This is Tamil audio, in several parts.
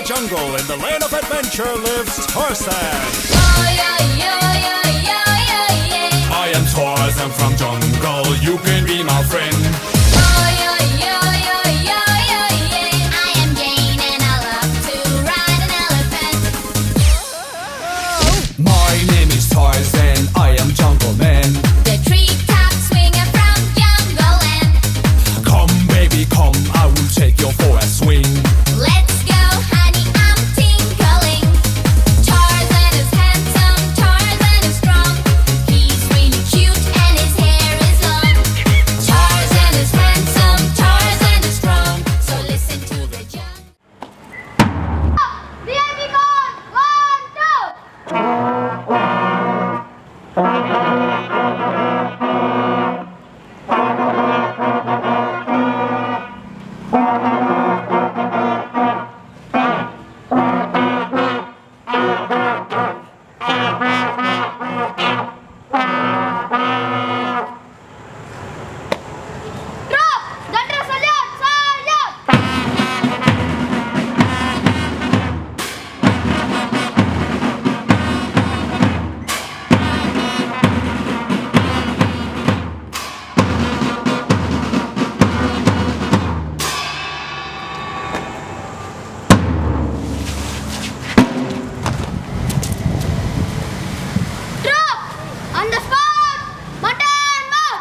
Jungle in the land of adventure lives Tarzan. I am Tarzan from jungle, you can be my friend. I am Jane and I love to ride an elephant. My name is Tarzan, I am Jungle Man. The treetop swinger from Jungle Land. Come baby, come, I will take you for a swing. Let's go, honey, I'm tinkling. Tarzan is handsome, Tarzan is strong. He's really cute and his hair is long. Tarzan is handsome, Tarzan is strong. So listen to the jungle. VIP code 1, 2. Drop! Dandra Salyan! Salyan! Drop! On the spot! Button mark!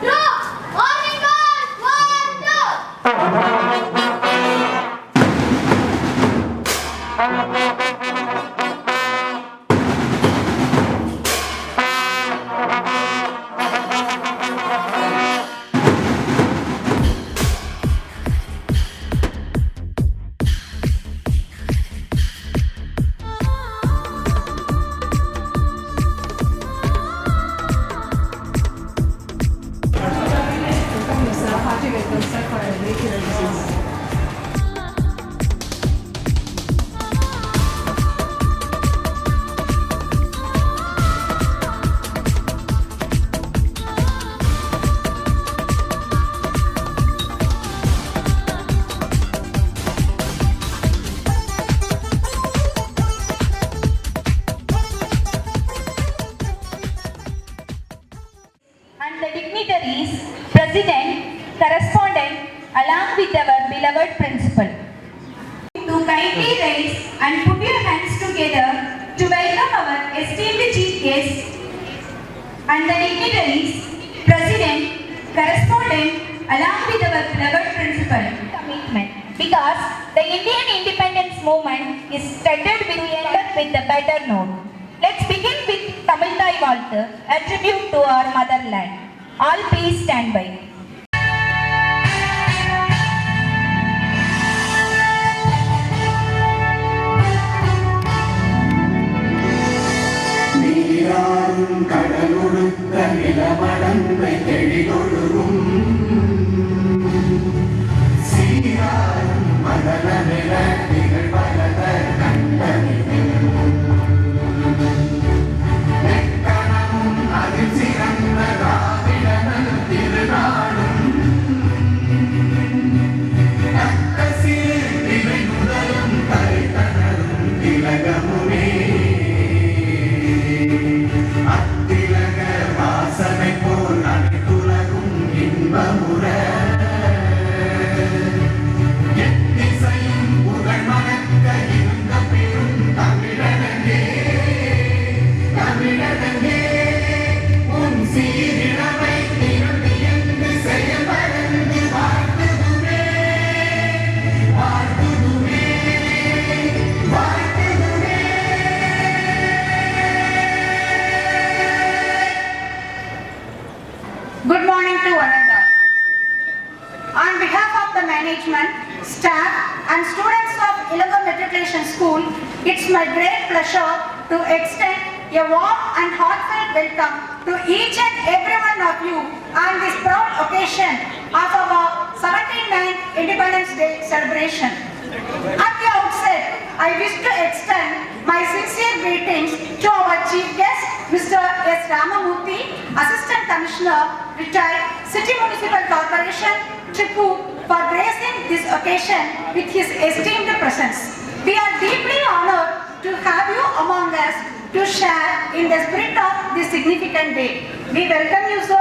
Drop! Warning code 1, 2. And the dignitaries, president, correspondent, along with our beloved principal. To kindly raise and put your hands together to welcome our esteemed chief guest and the dignitaries, president, correspondent, along with our beloved principal. Commitment. Because the Indian independence movement is started with a better note. Let's begin with Tamil Thai Valthu, a tribute to our motherland. All please stand by. நீராடும் கடலுடுத்த நிலமடந்தை தெளிதொழுகும் சீராடும் மதன நில திகழ் பலத கண்ட It's my great pleasure to extend a warm and heartfelt welcome to each and every one of you on this proud occasion of our 79th Independence Day celebration. At the outset, I wish to extend my sincere greetings to our Chief Guest, Mr. S. Ramamurthy, Assistant Commissioner, retired City Municipal Corporation, Tripur, for gracing this occasion with his esteemed presence. We are deeply honored to have you among us to share in the spirit of this significant day. We welcome you, sir.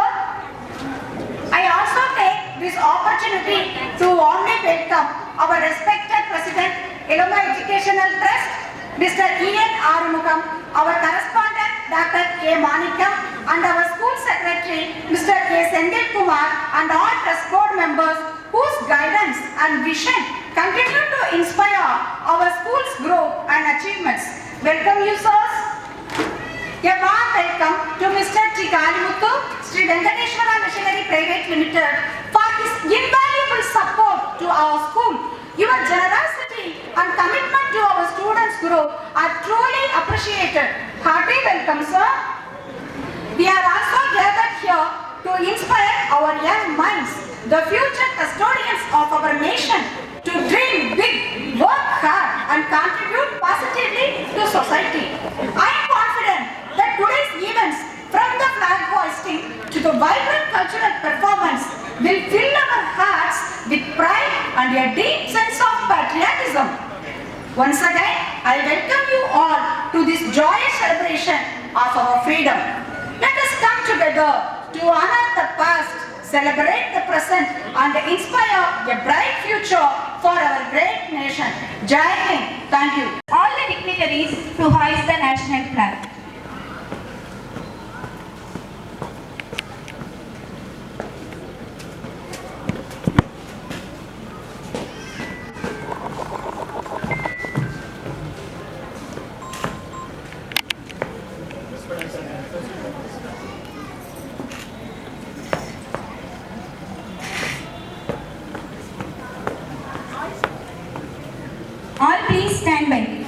I also take this opportunity to warmly welcome our respected President, Eloma Educational Trust, Mr. E.N. Arumugam, our correspondent, Dr. A. Manikam, and our school secretary, Mr. A. Sendil Kumar, and all trust board members whose guidance and vision continue to inspire our school's growth and achievements. Welcome you, sirs. A warm welcome to Mr. T. Kalimuthu, Sri Venkateshwara Missionary Private Limited, for his invaluable support to our school. Your generosity and commitment to our students' growth are truly appreciated. Hearty welcome, sir. We are also gathered here to inspire our young minds, the future custodians of our nation, to dream big, work hard, and contribute positively to society. I am confident that today's events, from the flag hoisting to the vibrant cultural performance, will fill our hearts with pride and a deep sense of patriotism. Once again, I welcome you all to this joyous celebration of our freedom. Let us come together to honor the past, celebrate the present, and inspire a bright future for our great nation. Jai Hind. Thank you. All the dignitaries to hoist the national flag. All please stand by.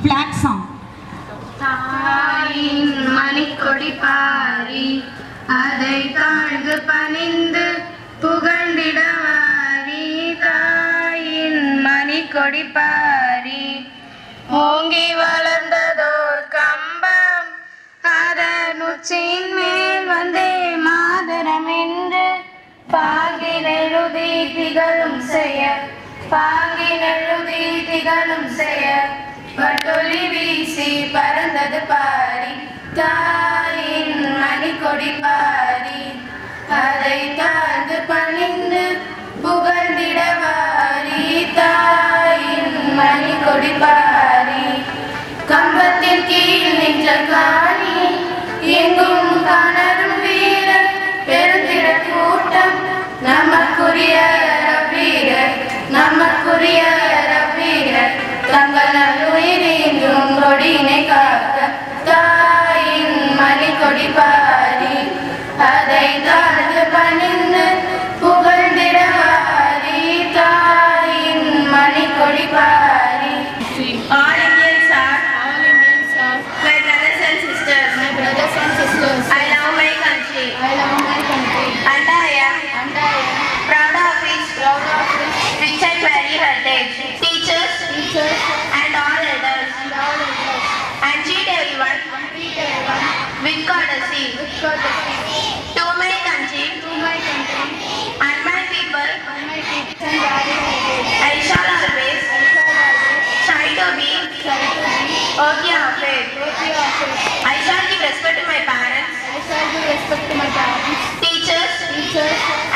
Flag song. தாயின் மணிக்கொடி பாரி அதை தாழ்ந்து பணிந்து புகழ்ந்திடவாரி தாயின் மணிக்கொடி பாரி ஓங்கி வளர்ந்ததோர் கம்பம் அதன் உச்சியின் மேல் வந்தே மாதரம் என்று பாங்கினெழுதி திகழும் செயல் பாங்கினெழுதி திகழும் செயல் பட்டொலி வீசி பறந்தது பாரி கொடி பாரி அதை தாழ்ந்து பணிந்து புகழ்ந்திடவாரி தாயின் மணி கொடி பாரி கம்பத்தின் கீழ் நின்ற காணி எங்கும் காணரும் வீரர் பெருந்திட கூட்டம் நமக்குரிய வீரர் நமக்குரிய வீரர் தங்கள் நல்லுயிரின்றும் கொடியினை காக்க தாயின் மணி கொடி பாரி அதை தாழ்ந்து பணிந்து புகழ்ந்திடவாரி தாயின் மணி கொடி Pari. All Indians are my brothers and sisters. I love my country. And I am proud of its rich and varied heritage. Teachers and all elders and treat everyone with courtesy. To my country and my people, I shall always try to be worthy of it. I shall give respect to my parents, teachers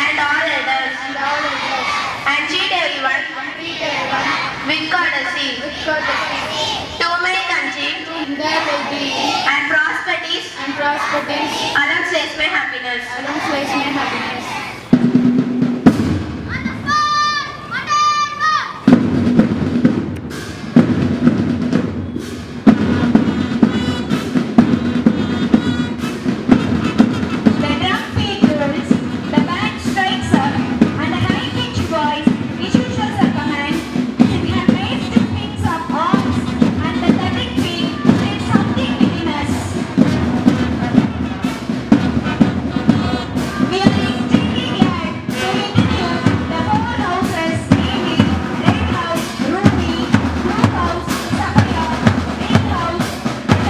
and all elders and treat everyone with courtesy. To my country and prosperities alongside my happiness. The drum beat rolls, the band strikes up, and a high-pitched voice issues us a command. We have raised the wings of arms, and the thudding beat did something within us. We are extremely glad to introduce the four houses, namely Red House, Ruby, Blue House, Sapphire, Green House,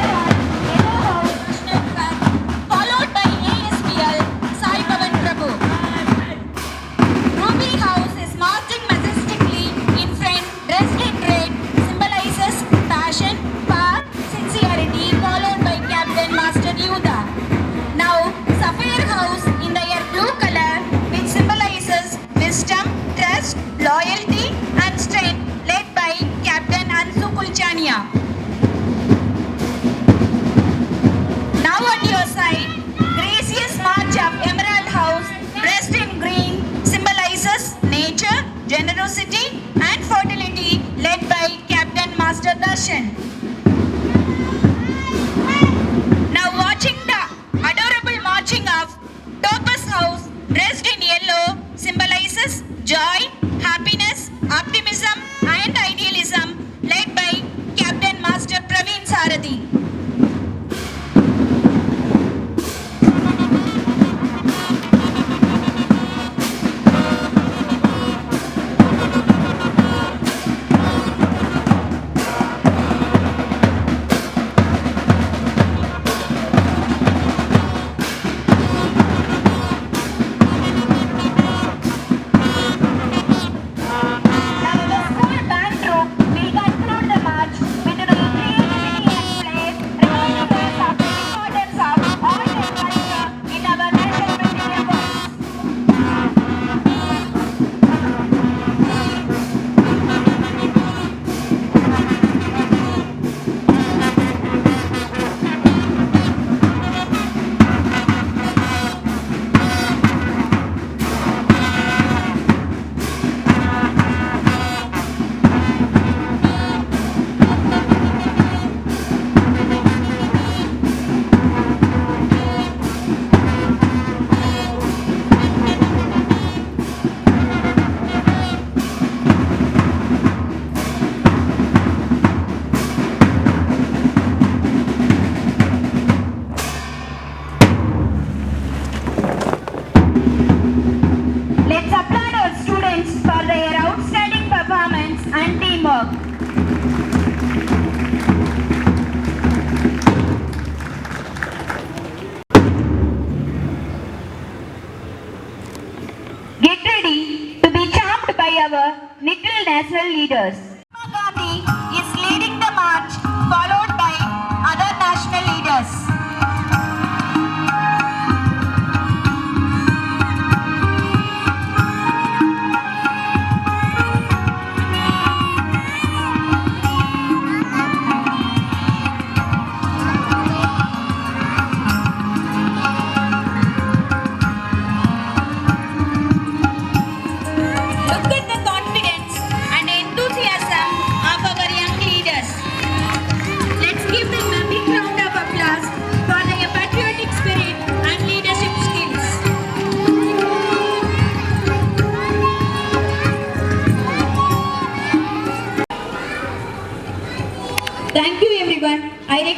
Emerald, Yellow House, followed by ASPL, Sai Pavan Prabhu. Ruby House is marching majestically in front, dressed in red, symbolizes passion, power, sincerity, followed by Captain Master Yuda. Now, Sapphire House in the air blue color, which symbolizes wisdom, trust, loyalty, and strength, led by Captain Ansu Kulchania. Now at your side, gracious march of Emerald House, dressed in green, symbolizes nature, generosity, and fertility, led by Captain Master Darshan. Now watching the adorable marching of Topaz House, dressed in yellow, symbolizes joy, happiness, optimism, and idealism, led by Captain Master Praveen Sarathi. Now the school band troupe will conclude the march with the recreate singing and play, reminding us of the importance of art and culture in our national building efforts. Let's applaud our students for their outstanding performance and teamwork. Get ready to be charmed by our little national leaders. Mahatma Gandhi is leading the march, followed by other national leaders.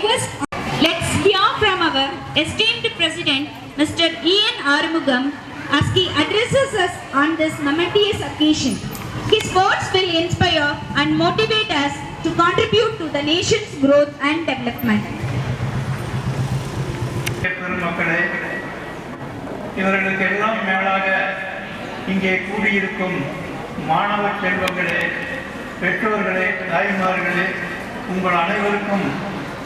request, let's hear from our esteemed President, Mr. E.N. Arumugam, as he addresses us on this momentous occasion. His words will inspire and motivate us to contribute to the nation's growth and development. பெருமக்களே, இவர்களுக்கெல்லாம் மேலாக இங்கே கூடியிருக்கும் மாணவ செல்வங்களே, பெற்றோர்களே, தாய்மார்களே, உங்கள் அனைவருக்கும்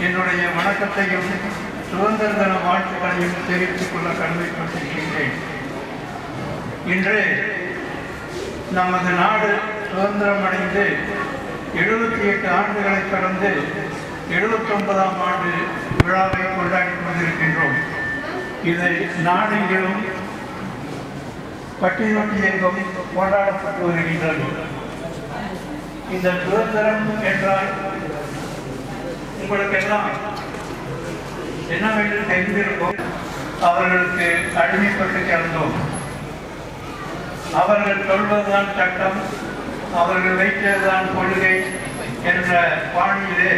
என்னுடைய வணக்கத்தையும் சுதந்திர தின வாழ்த்துக்களையும் தெரிவித்துக் கொள்ள கடமைப்பட்டிருக்கின்றேன். இன்று நமது நாடு சுதந்திரம் அடைந்து 78 ஆண்டுகளை கடந்து 79ஆம் ஆண்டு விழாவை கொண்டாடி கொண்டிருக்கின்றோம். இதை நாடெங்கிலும் பட்டியலிட்டு எங்கும் கொண்டாடப்பட்டு வருகின்றது. இந்த சுதந்திரம் என்றால் உங்களுக்கெல்லாம் என்னவென்று தெரிந்திருக்கும். அவர்களுக்கு அடிமைப்பட்டு கிடந்தோம். அவர்கள் சொல்வதுதான் சட்டம், அவர்கள் வைத்ததுதான் கொள்கை என்ற பாணியிலே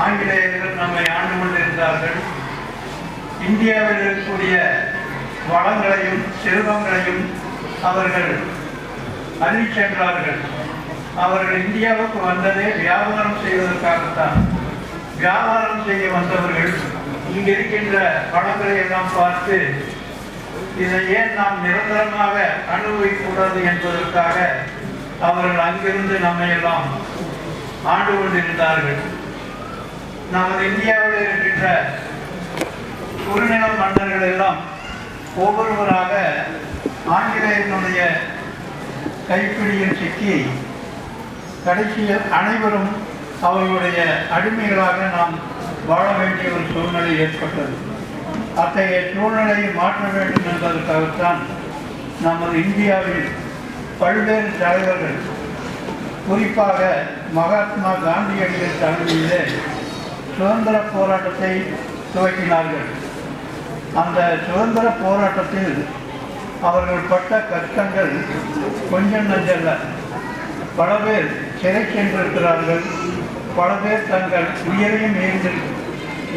ஆங்கிலேயர்கள் நம்மை ஆண்டு கொண்டிருந்தார்கள். இந்தியாவில் இருக்கக்கூடிய வளங்களையும் செல்வங்களையும் அவர்கள் அள்ளி சென்றார்கள். அவர்கள் இந்தியாவுக்கு வந்ததே வியாபாரம் செய்வதற்காகத்தான். வியாபாரம் செய்ய வந்தவர்கள் இங்கிருக்கின்ற வளங்களை எல்லாம் பார்த்து இதை ஏன் நாம் நிரந்தரமாக அனுபவிக்கக்கூடாது என்பதற்காக அவர்கள் அங்கிருந்து நம்மை எல்லாம் ஆண்டு கொண்டிருந்தார்கள். நமது இந்தியாவில் இருக்கின்ற குறுநில மன்னர்கள் எல்லாம் ஒவ்வொருவராக ஆங்கிலேயனுடைய கைப்பிடியில் சிக்கி கடைசியில் அனைவரும் அவர்களுடைய அடிமைகளாக நாம் வாழ வேண்டிய ஒரு சூழ்நிலை ஏற்பட்டது. அத்தகைய சூழ்நிலையை மாற்ற வேண்டும் என்பதற்காகத்தான் நமது இந்தியாவில் பல்வேறு தலைவர்கள், குறிப்பாக மகாத்மா காந்தியடிகள் தலைமையிலே சுதந்திர போராட்டத்தை துவக்கினார்கள். அந்த சுதந்திர போராட்டத்தில் அவர்கள் பட்ட கஷ்டங்கள் கொஞ்சம் நஞ்சல்ல. பல பேர் சிறை சென்றிருக்கிறார்கள், பல பேர் தங்கள் உயிரையும்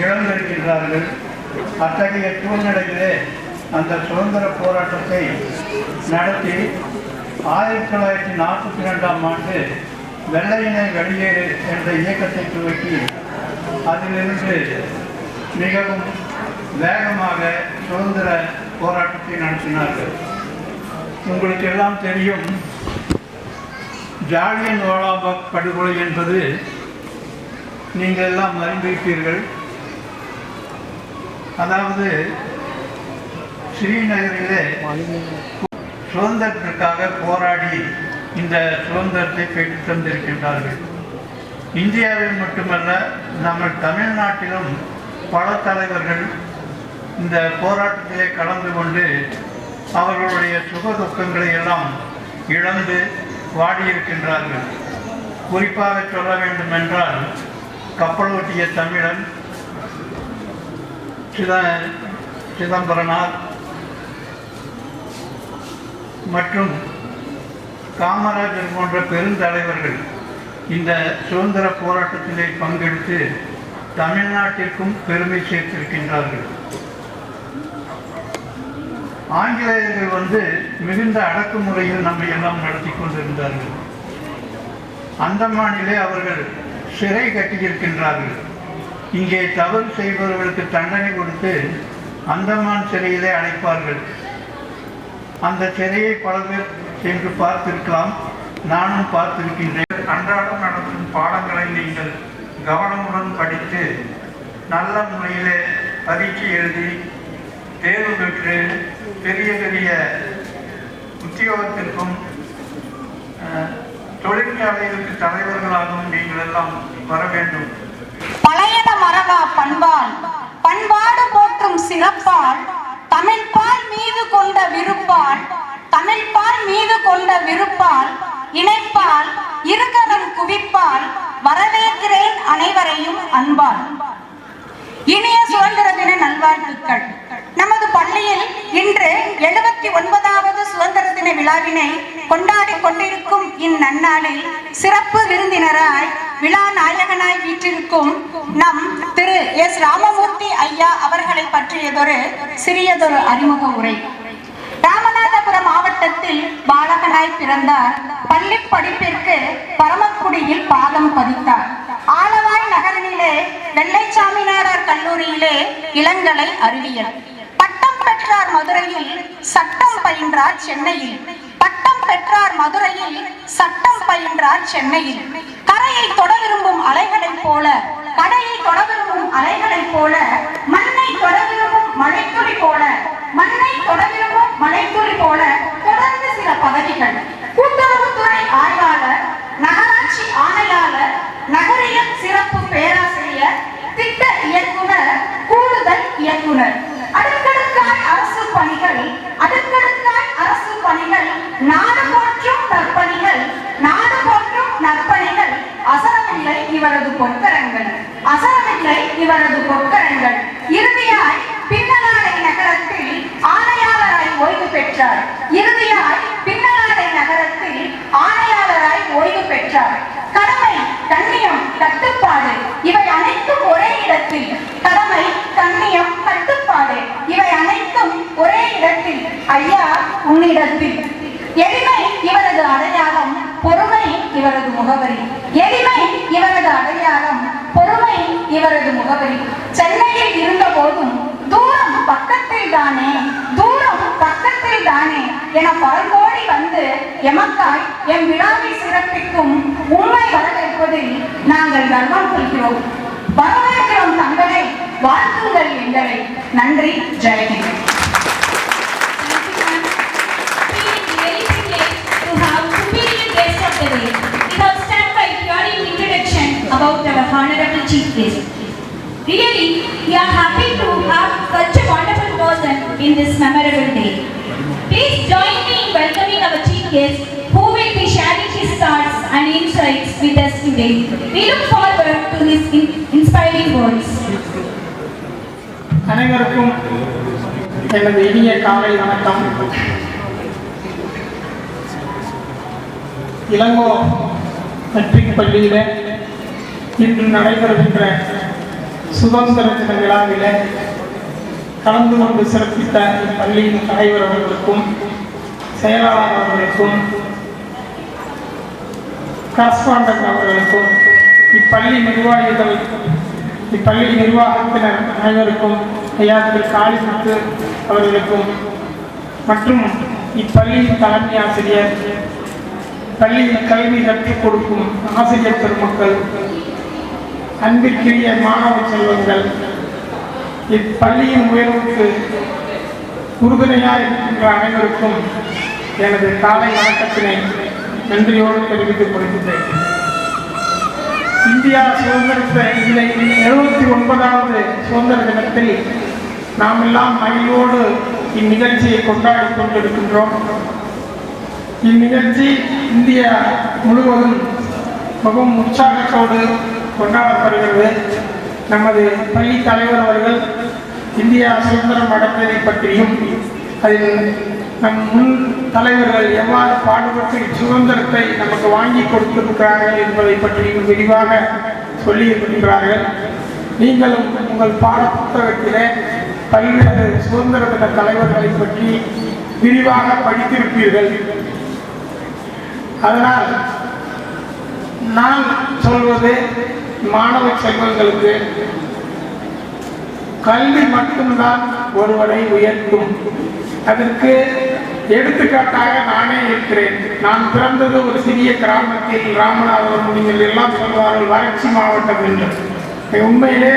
இழந்திருக்கின்றார்கள். அத்தகைய சூழ்நிலையிலே அந்த சுதந்திர போராட்டத்தை நடத்தி 1942ஆம் ஆண்டு வெள்ளையினை வெளியேறு என்ற இயக்கத்தை துவக்கி அதிலிருந்து மிகவும் வேகமாக சுதந்திர போராட்டத்தை நடத்தினார்கள். உங்களுக்கு எல்லாம் தெரியும், ஜாலியன் வாலாபாக் படுகொலை என்பது நீங்கள் எல்லாம் அறிந்திருப்பீர்கள். அதாவது ஸ்ரீநகரிலே சுதந்திரத்திற்காக போராடி இந்த சுதந்திரத்தை பெற்று தந்திருக்கின்றார்கள். இந்தியாவில் மட்டுமல்ல, நம்ம தமிழ்நாட்டிலும் பல தலைவர்கள் இந்த போராட்டத்திலே கலந்து கொண்டு அவர்களுடைய சுக துக்கங்களை எல்லாம் இழந்து வாடியிருக்கின்றார்கள். குறிப்பாக சொல்ல வேண்டும் என்றால், கப்பலோட்டிய தமிழன் சிதம்பரனார் மற்றும் காமராஜர் போன்ற பெருந்தலைவர்கள் இந்த சுதந்திர போராட்டத்திலே பங்கெடுத்து தமிழ்நாட்டிற்கும் பெருமை சேர்த்திருக்கின்றார்கள். ஆங்கிலேயர்கள் மிகுந்த அடக்குமுறையில் நம்மை எல்லாம் நடத்தி கொண்டிருந்தார்கள். அந்தமானிலே அவர்கள் சிறை கட்டியிருக்கின்றார்கள். இங்கே தவறு செய்பவர்களுக்கு தண்டனை கொடுத்து அந்தமான் சிறையிலே அடைப்பார்கள். அந்த சிறையை பல பேர் சென்று பார்த்திருக்கலாம், நானும் பார்த்திருக்கின்றேன். அன்றாடம் நடக்கும் பாடங்களை நீங்கள் கவனமுடன் படித்து நல்ல முறையிலே பரீட்சை எழுதி தேர்வு பெற்று பெரிய பெரிய உத்தியோகத்திற்கும் தொழிற்சாலைகளுக்கு தலைவர்களாகவும் நீங்கள் எல்லாம் வர வேண்டும். பழையன மரபா பண்பால் பண்பாடு போற்றும் சிறப்பால் தமிழ்பால் மீது கொண்ட விருப்பால் தமிழ்பால் மீது கொண்ட விருப்பால் இணைப்பால் இருகரம் குவிப்பால் வரவேற்கிறேன் அனைவரையும் அன்பால். இனிய சுதந்திர தின நல்வாழ்த்துக்கள். நமது பள்ளியில் இன்று 79வது சுதந்திர தின விழாவினை கொண்டாடி கொண்டிருக்கும் இந்நன்னாளில் சிறப்பு விருந்தினராய் விழா நாயகனாய் வீற்றிருக்கும் நம் திரு எஸ் ராமமூர்த்தி ஐயா அவர்களை பற்றியதொரு சிறியதொரு அறிமுக உரை. ராமநாதபுரம் மாவட்டத்தில் பாலகனாய் பிறந்தார். பள்ளி படிப்பிற்கு பரமக்குடியில் பாதம் பதித்தார். ஆலவாய் நகரிலே வெள்ளைச்சாமிநாடார் கல்லூரியிலே இளங்கலை அறிவியல் பட்டம் பெற்றார். மதுரையில் சட்டம் பயின்றார். சென்னையில் பட்டம் பெற்றார். மதுரையில் சட்டம் பயின்றார். சென்னையில் கரையை தொட விரும்பும் அலைகளைப் போல, கடையை தொட விரும்பும் அலைகளைப் போல, மண்ணை தொட விரும்பும் மழைத்துளி போல, மண்ணை தொட விரும்பும் மழைத்துளி போல தொடர்ந்து சில பதவிகள். கூட்டுறவுத்துறை ஆய்வாளர், நகராட்சி ஆணையாளர், நகரியல் சிறப்பு பேராசிரியர், திட்ட இயக்குனர், கூடுதல் இயக்குனர். அடுக்கடுக்காய் அரசு பணிகள், அடுக்கடுக்காய் அரசு பணிகள், நாடு போற்றும் நற்பணிகள், நாடு போற்றும் நற்பணிகள். அசரவில்லை இவரது பொற்கரங்கள், அசரவில்லை இவரது பொற்கரங்கள். இறுதியாய் பின்னலாடை நகரத்தில் ஆணையாளராய் ஓய்வு பெற்றார். இறுதியாய் பின்னலாடை நகரத்தில் ஆணையாளராய் ஓய்வு பெற்றார். கடமை, கண்ணியம், கட்டுப்பாடு இவை அனைத்தும் ஒரே இடத்தில். கடமை, கண்ணியம், கட்டுப்பாடு இவை அனைத்தும் ஒரே இடத்தில். ஐயா உன்னிடத்தில். எளிமை இவரது அடையாளம், பொறுமை இவரது முகவரி. எளிமை இவரது அடையாளம், பொறுமை இவரது முகவரி. சென்னையில் இருந்த போதும் தூரம் பக்கத்தில் தானே, தூரம் பக்கத்தில் தானே என பரங்கோடி வந்து எமக்காய் எம் விழாவை சிறப்பிக்கும் உண்மை வரவேற்பதில் நாங்கள் கர்வம் கொள்கிறோம். வரவேற்கிறோம் தங்களை, வாழ்த்துங்கள் எங்களை. நன்றி. Jai Hind. About our honorable chief guest. Really, we are happy to have such a wonderful person in this memorable day. Please join me in welcoming our chief guest, who will be sharing his thoughts and insights with us today. We look forward to his inspiring words. அனைவருக்கும் எனது இனிய காலை வணக்கம். இளங்கோ மெட்ரிக் பள்ளியில் இன்று நடைபெறுகின்ற சுதந்திர தின விழாவில் கலந்து கொண்டு சிறப்பித்த இப்பள்ளியின் தலைவர் அவர்களுக்கும், செயலாளர் அவர்களுக்கும், கரஸ்பாண்டன்ட் அவர்களுக்கும், இப்பள்ளி நிர்வாகிகள், இப்பள்ளி நிர்வாகத்தினர் அனைவருக்கும், ஐயா திரு காளிமுத்து அவர்களுக்கும் மற்றும் இப்பள்ளியின் தலைமை ஆசிரியர், பள்ளியில் கல்வி கற்றுக் கொடுக்கும் ஆசிரியர் பெருமக்கள், அன்பிற்குரிய மாணவ செல்வங்கள், இப்பள்ளியின் உயர்வுக்கு உறுதுணையாக இருக்கின்ற அனைவருக்கும் எனது காலை வணக்கத்தினை நன்றியோடு தெரிவித்துக் கொள்கிறேன். இந்தியா சுதந்திரத்தை 79வது சுதந்திர தினத்தில் நாம் எல்லாம் மகிழ்வோடு இந்நிகழ்ச்சியை கொண்டாடி கொண்டிருக்கின்றோம். இந்நிகழ்ச்சி இந்தியா முழுவதும் மிகவும் உற்சாகத்தோடு கொண்டாடப்படுகிறது. நமது பள்ளி தலைவர் அவர்கள் இந்தியா சுதந்திரம் அடைந்ததை பற்றியும், அதில் நம் முன் தலைவர்கள் எவ்வாறு பாடுபட்டு சுதந்திரத்தை நமக்கு வாங்கி கொடுத்திருக்கிறார்கள் என்பதை பற்றியும் விரிவாக சொல்லியிருக்கின்றார்கள். நீங்களும் உங்கள் பாட புத்தகத்திலே பல்வேறு சுதந்திர தின தலைவர்களை பற்றி விரிவாக படித்திருப்பீர்கள். அதனால் நான் சொல்வது, மாணவ செல்வங்களுக்கு கல்வி மட்டும்தான் ஒருவரை உயர்த்தும். அதற்கு எடுத்துக்காட்டாக நானே இருக்கிறேன். நான் பிறந்தது ஒரு சிறிய கிராமத்தில், ராமநாதபுரம். நீங்கள் எல்லாம் சொல்வார்கள் வறட்சி மாவட்டம் என்று. உண்மையிலே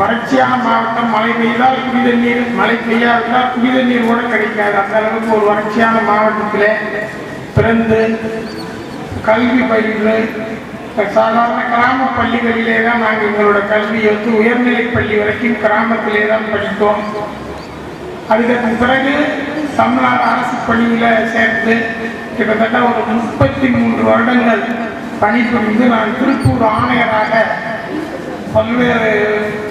வறட்சியான மாவட்டம். மழை பெய்தால் குடித நீர், மழை பெய்யாவிட்டால் குடித நீர் கூட கிடைக்காது. அந்த அளவுக்கு ஒரு வறட்சியான மாவட்டத்தில் பிறந்து கல்வி பயின்று சாதாரண கிராம பள்ளிகளிலே தான் நாங்கள் எங்களோட கல்வியை உயர்நிலை பள்ளி வரைக்கும் கிராமத்திலே தான் படித்தோம். அதுக்கு பிறகு தமிழ்நாடு அரசு பள்ளியில் சேர்த்து கிட்டத்தட்ட ஒரு 33 வருடங்கள் பணிபுரிந்து நான் திருப்பூர் ஆணையராக பல்வேறு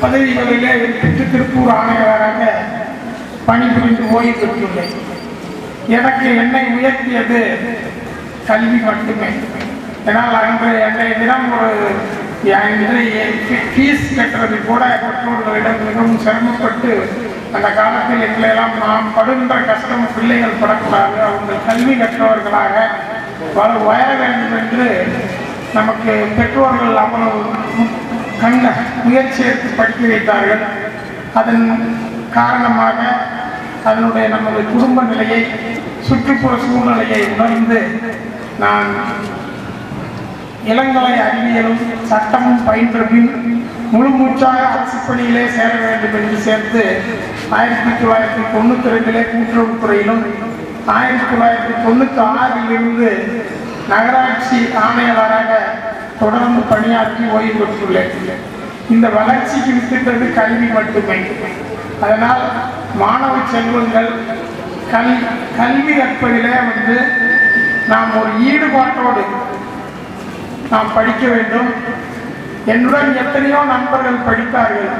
பதவிகளிலே இருப்பிட்டு திருப்பூர் ஆணையராக பணிபுரிந்து ஓய்வு பெற்றுள்ளேன். எனக்கு என்னை உயர்த்தியது கல்வி மட்டுமே. ஏன்னால் அன்றைய தினம் ஒரு ஃபீஸ் கட்டுறது கூட பெற்றோர்களிடம் மிகவும் சிரமப்பட்டு அந்த காலத்தில் எங்களெல்லாம் நாம் படுகின்ற கஷ்டம் பிள்ளைகள் படக்கூடாது, அவங்க கல்வி கற்றவர்களாக வளர வேண்டும் என்று நமக்கு பெற்றோர்கள் அவ்வளவு முயற்சி எடுத்து படிக்க வைத்தார்கள். அதன் காரணமாக அதனுடைய நமது குடும்ப நிலையை, சுற்றுப்புற சூழ்நிலையை உணர்ந்து நான் இளங்கலை அறிவியலும் சட்டமும் பயின்ற பின் முழு மூச்சாக அரசு பணியிலே சேர வேண்டும் என்று சேர்த்து 1992 கூட்டுறவுத்துறையிலும் 1996 நகராட்சி ஆணையாளராக தொடர்ந்து பணியாற்றி ஓய்வு பெற்றுள்ளேன். இந்த வளர்ச்சிக்கு வித்திட்டது கல்வி மட்டுமே. அதனால் மாணவ செல்வங்கள் கல்வி கற்பதிலே நாம் ஒரு ஈடுபாட்டோடு நாம் படிக்க வேண்டும். என்னுடன் எத்தனையோ நண்பர்கள் படித்தார்கள்.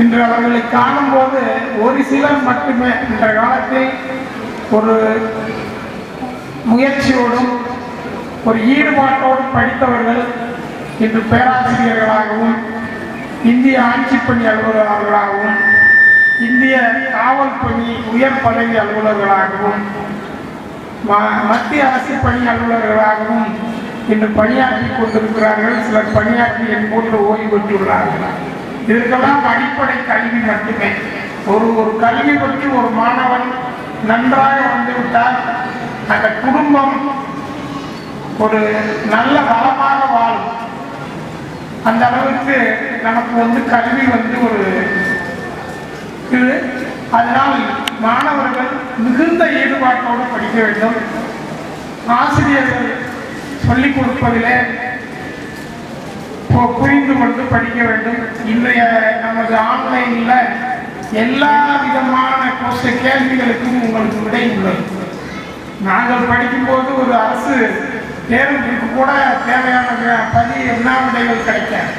இன்று அவர்களை காணும்போது ஒரு சிலர் மட்டுமே இந்த காலத்தில் ஒரு முயற்சியோடும் ஒரு ஈடுபாட்டோடும் படித்தவர்கள் இன்று பேராசிரியர்களாகவும், இந்திய ஆட்சிப்பணி அலுவலர்களாகவும், இந்திய காவல் பணி உயர் பதவி அலுவலர்களாகவும், மத்திய அரசு பணி அலுவலர்களாகவும் இன்று பணியாற்றி கொண்டிருக்கிறார்கள். சிலர் பணியாற்றி என் போன்று ஓய்வு பெற்றுள்ளார்கள். இதற்கெல்லாம் அடிப்படை கல்வி மட்டுமே. ஒரு கல்வி பற்றி ஒரு மாணவன் நன்றாக வந்துவிட்டால் அந்த குடும்பம் ஒரு நல்ல வளமாக வாழும். அந்த அளவுக்கு நமக்கு கல்வி ஒரு இது. அதனால் மாணவர்கள் மிகுந்த ஈடுபாட்டோடு படிக்க வேண்டும். ஆசிரியர்கள் சொல்லிக் கொடுப்பதிலே புரிந்து கொண்டு படிக்க வேண்டும். இன்றைய நமது ஆன்லைனில் எல்லா விதமான கேள்விகளுக்கும் உங்களுக்கு விடை உள்ளது. நாங்கள் படிக்கும்போது ஒரு அரசு தேர்வுக்கு கூட தேவையான என்ன விடைகள் கிடைக்காது.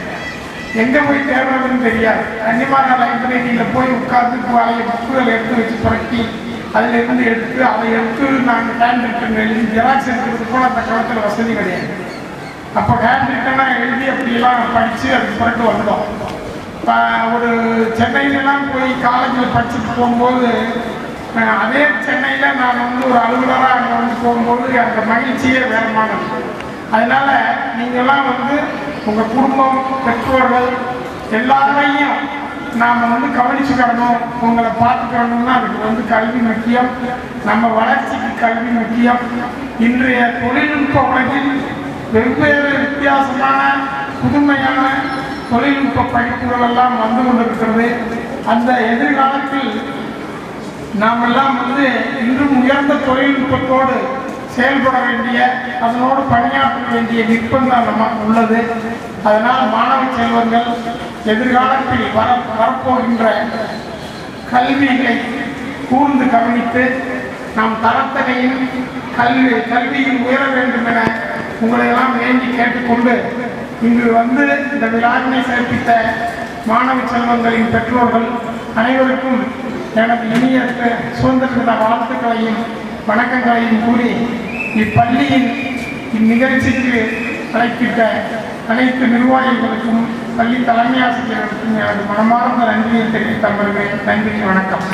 எங்கே போய் தேர்வுன்னு தெரியாது. கண்டிப்பான லைப்ரரியில் போய் உட்கார்ந்து புக்குகள் எடுத்து வச்சு புரட்டி அதிலிருந்து எடுத்து அதை எடுத்து நாங்கள் ஹேண்ட் ரிட்டன் எழுதி ஜெராக்ஸ் எடுக்கிறது கூட அந்த காலத்தில் வசதி கிடையாது. அப்போ ஹேண்ட் ரிட்டனாக எழுதி அப்படியெல்லாம் படித்து அதுக்கு பிறகு வந்தோம். இப்போ ஒரு சென்னையிலலாம் போய் காலேஜில் படிச்சுட்டு போகும்போது அதே சென்னையில் நான் ஒரு அலுவலராக அங்கே போகும்போது அந்த மகிழ்ச்சியே வேறமானது. அதனால் நீங்கள்லாம் உங்கள் குடும்பம், பெற்றோர்கள் எல்லாரையும் நாம் கவனிச்சுக்கணும், உங்களை பார்த்துக்கணும்னா அதுக்கு கல்வி முக்கியம். நம்ம வளர்ச்சிக்கு கல்வி முக்கியம். இன்றைய தொழில்நுட்ப உலகில் வெவ்வேறு வித்தியாசமான புதுமையான தொழில்நுட்ப படிப்புகள் எல்லாம் வந்து கொண்டிருக்கிறது. அந்த எதிர்காலத்தில் நாம் எல்லாம் இன்றும் உயர்ந்த தொழில்நுட்பத்தோடு செயல்பட வேண்டிய, அதனோடு பணியாற்ற வேண்டிய நிர்பந்தம் நமக்கு உள்ளது. அதனால் மாணவ செல்வங்கள் எதிர்காலத்தில் வரப்போகின்ற கல்வியை கூர்ந்து கவனித்து நாம் தரத்தனையும் கல்வியில் உயர வேண்டும் என உங்களையெல்லாம் வேண்டி கேட்டுக்கொண்டு இங்கு இந்த விழாவினை சிறப்பித்த மாணவ செல்வங்களின் பெற்றோர்கள் அனைவருக்கும் எனது இனிய சுதந்திர தின வாழ்த்துக்களையும் வணக்கங்களையும் கூறி இப்பள்ளியின் இந்நிகழ்ச்சிக்கு அழைத்திட்ட அனைத்து நிர்வாகிகளுக்கும் பள்ளி தலைமை ஆசிரியர்களுக்கும் எனது மனமார்ந்த நன்றியை தெரிவித்து அமர்கிறேன். நன்றி, வணக்கம்.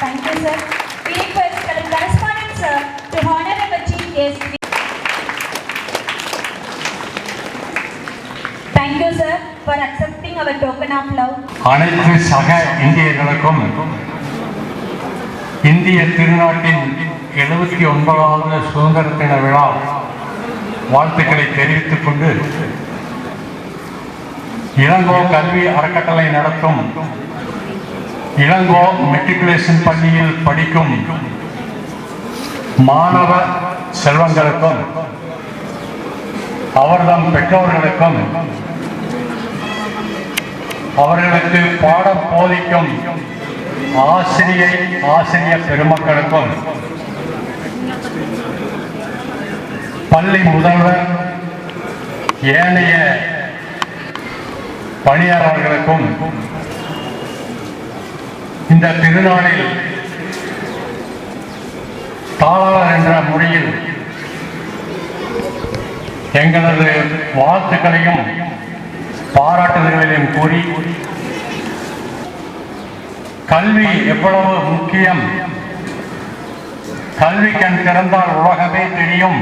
Thank you, sir. We request the correspondent sir to honor our chief guest. Thank you, sir, for accepting our token of love. அனைத்து சக இந்தியர்களுக்கும் இந்திய திருநாட்டின் 79வது சுதந்திர தின விழா வாழ்த்துக்களை தெரிவித்துக் கொண்டு, இளங்கோ கல்வி அறக்கட்டளை நடத்தும் இளங்கோ மெட்ரிகுலேஷன் பள்ளியில் படிக்கும் மாணவ செல்வங்களுக்கும் அவர்தம் பெற்றோர்களுக்கும் அவர்களுக்கு பாடம் போதிக்கும் ஆசிரிய பெருமக்களுக்கும் பள்ளி முதல்வர் ஏனைய பணியாளர்களுக்கும் இந்த திருநாளில் தாளாளர் என்ற முறையில் எங்களது வாழ்த்துக்களையும் பாராட்டுதல்களையும் கூறி, கல்வி எவ்வளவு முக்கியம், கல்வி கண் திறந்தால் உலகமே தெரியும்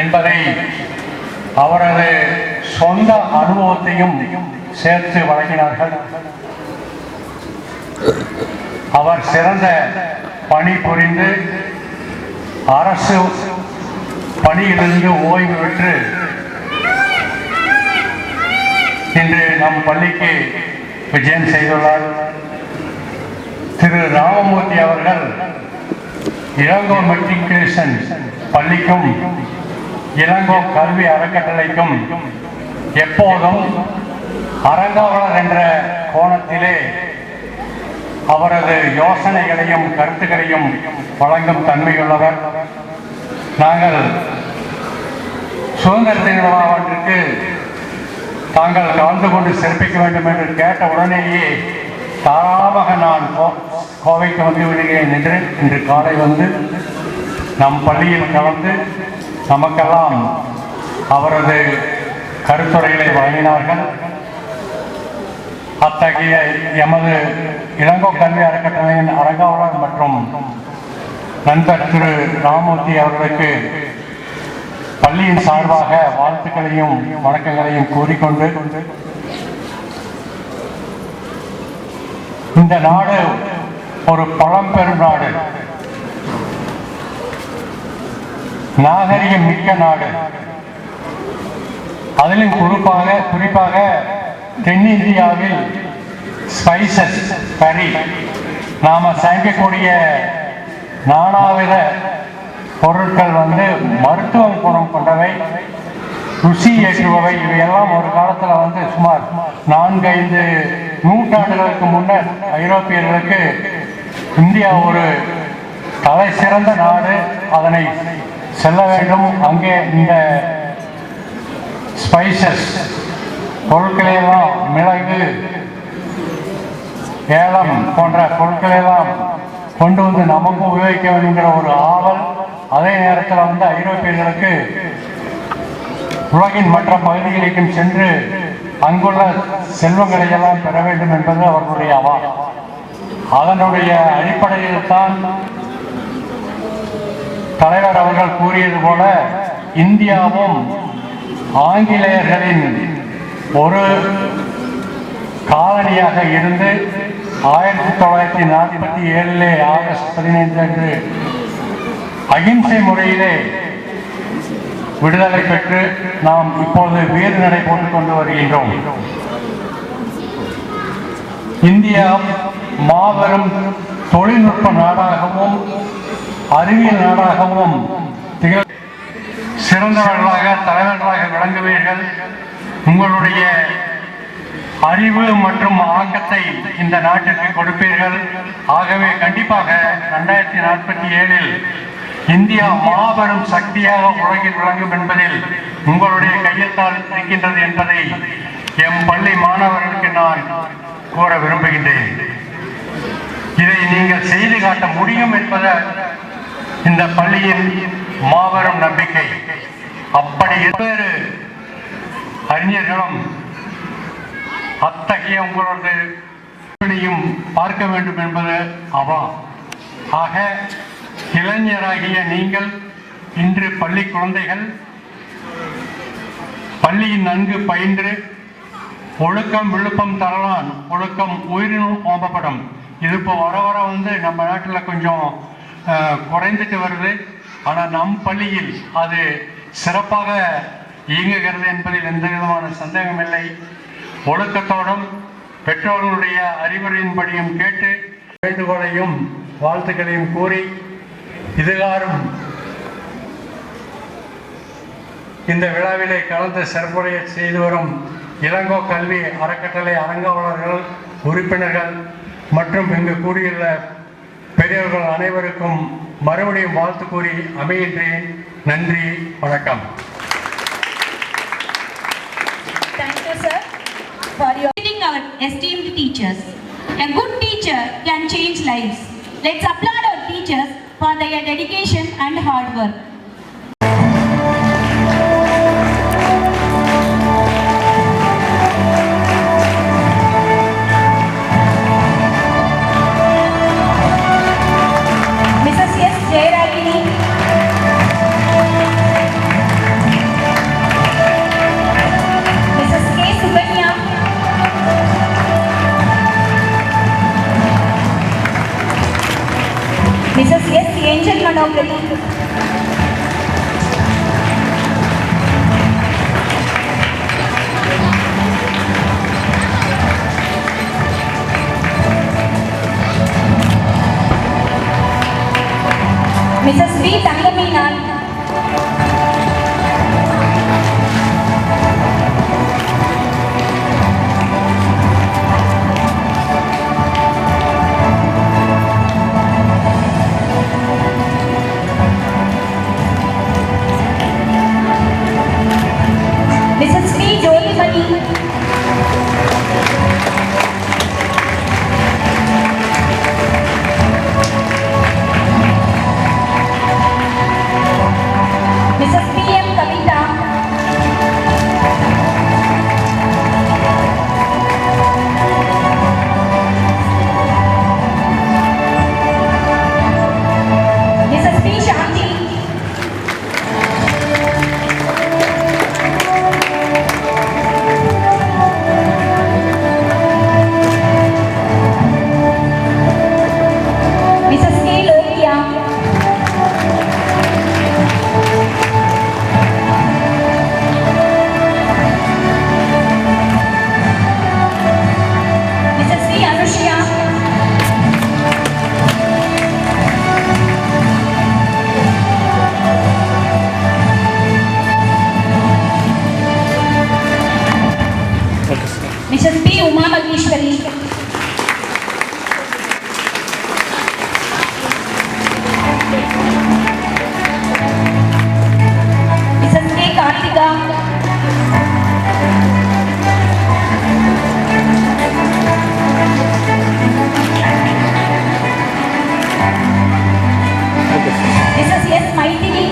என்பதை அவரது சொந்த அனுபவத்தையும் சேர்த்து வழங்கினார்கள். அவர் சிறந்த பணி புரிந்து அரசு பணியிலிருந்து ஓய்வு பெற்று இன்று நம் பள்ளிக்கு விஜயம் செய்துள்ளார். திரு ராமமூர்த்தி அவர்கள் இளங்கோ மெட்ரிகுலேஷன் பள்ளிக்கும் இளங்கோ கல்வி அறக்கட்டளைக்கும் எப்போதும் அரங்காவலர் என்ற கோணத்திலே அவரது யோசனைகளையும் கருத்துக்களையும் வழங்கும் தன்மையுள்ளவர். நாங்கள் சுதந்திர தின விழாவிற்கு தாங்கள் கலந்து கொண்டு சிறப்பிக்க வேண்டும் என்று கேட்ட உடனேயே தாராளமாக நான் கோவைக்கு வந்து விடுகிறேன் என்று இன்று காலை வந்து நம் பள்ளியில் கலந்து நமக்கெல்லாம் அவரது கருத்துரைகளை வழங்கினார்கள். அத்தகைய எமது இளங்கோ கல்வி அறக்கட்டளையின் அரங்காவலர் மற்றும் நண்பர் திரு ராமமூர்த்தி அவர்களுக்கு பள்ளியின் சார்பாக வாழ்த்துக்களையும் வணக்கங்களையும் கூறிக்கொண்டு, இந்த நாடு ஒரு பழம்பெரும் நாடு, நாகரிகம் மிக்க நாடு. அதிலும் குறிப்பாக தென்னிந்தியாவில் ஸ்பைசஸ் கறி நாம சமைக்கக்கூடிய நானாவித பொருட்கள் வந்து மருத்துவ குணம் கொண்டவை, ருசி ஏற்றுபவை. இவையெல்லாம் ஒரு காலத்தில் வந்து சுமார் 4-5 நூற்றாண்டுகளுக்கு முன்னர் ஐரோப்பியர்களுக்கு இந்தியா ஒரு தலை சிறந்த நாடு, அதனை செல்ல வேண்டும், அங்கே இந்த ஸ்பைசஸ் பொருட்களையெல்லாம், மிளகு, ஏலம் போன்ற பொருட்களையெல்லாம் கொண்டு வந்து நமக்கு உபயோகிக்க வேண்டுங்கிற ஒரு ஆவல். அதே நேரத்தில் வந்து ஐரோப்பியர்களுக்கு உலகின் மற்ற பகுதிகளுக்கும் சென்று அங்குள்ள செல்வங்களை எல்லாம் பெற வேண்டும் என்பது அவர்களுடைய அவா. அதனுடைய அடிப்படையில் தான் தலைவர் அவர்கள் கூறியது போல இந்தியாவும் ஆங்கிலேயர்களின் ஒரு காலனியாக இருந்து 1947 ஆகஸ்ட் 15 அன்று அகிம்சை முறையிலே விடுதலை பெற்று நாம் இப்போது வீறு நடை போட்டுக் கொண்டு வருகின்றோம். இந்தியா மாபெரும் தொழில்நுட்ப நாடாகவும் அறிவியல் நாடாகவும் சிறந்தவர்களாக தலைவர்களாக விளங்குவீர்கள். உங்களுடைய அறிவு மற்றும் ஆக்கத்தை இந்த நாட்டிற்கு கொடுப்பீர்கள். ஆகவே கண்டிப்பாக 2047 இந்தியா மாபெரும் சக்தியாக உலகில் விளங்கும் என்பதில் உங்களுடைய கையெழுத்தால் இருக்கின்றது என்பதை எம் பள்ளி மாணவர்களுக்கு நான் கூற விரும்புகின்றேன். இதை நீங்கள் செய்து காட்ட முடியும் என்பது இந்த பள்ளியின் மாபெரும் நம்பிக்கை. அப்படி வேறு அறிஞர்களும் அத்தகைய உங்களது பார்க்க வேண்டும் என்பது அவா. ஆக இளைஞராகிய நீங்கள் இன்று பள்ளி குழந்தைகள் பள்ளியின் நன்கு பயின்று ஒழுக்கம் விழுப்பம் தரலான் ஒழுக்கம் உயிரினும் ஓம்பப்படும். இது இப்போ வர வர வந்து நம்ம நாட்டில் கொஞ்சம் குறைந்துட்டு வருது. ஆனால் நம் பள்ளியில் அது சிறப்பாக இயங்குகிறது என்பதில் எந்த விதமான சந்தேகமில்லை. ஒழுக்கத்தோடும் பெற்றோர்களுடைய அறிவுரையின்படியும் கேட்டு வேண்டுகோளையும் வாழ்த்துக்களையும் கூறி இதுகாரும் இந்த விழாவிலே கலந்து சிறப்புடைய செய்து வரும் இளங்கோ கல்வி அறக்கட்டளை அரங்காவலர்கள், உறுப்பினர்கள் மற்றும் இங்கு கூடியுள்ள பெரியவர்கள் அனைவருக்கும் மறுபடியும் வாழ்த்து கூறி அமைகின்றேன். நன்றி, வணக்கம். Thank you, sir, for your our esteemed teachers. A good teacher can change lives. Let's applaud our teachers for their dedication and hard work. Mrs. S. Jayaragini, Mrs. K. Suganya, Mrs. S. Angel Manokriti, Mrs. V. Tangameenal, Mrs. V. Jolimani, Mrs. P. M. Kavita, Mrs. P. Shanti, Mrs. K. Lokia, Mrs. C. Anushya, Mrs. P. Uma Mageshwari, Mrs. K. Kartika, Mrs. S. Maithili,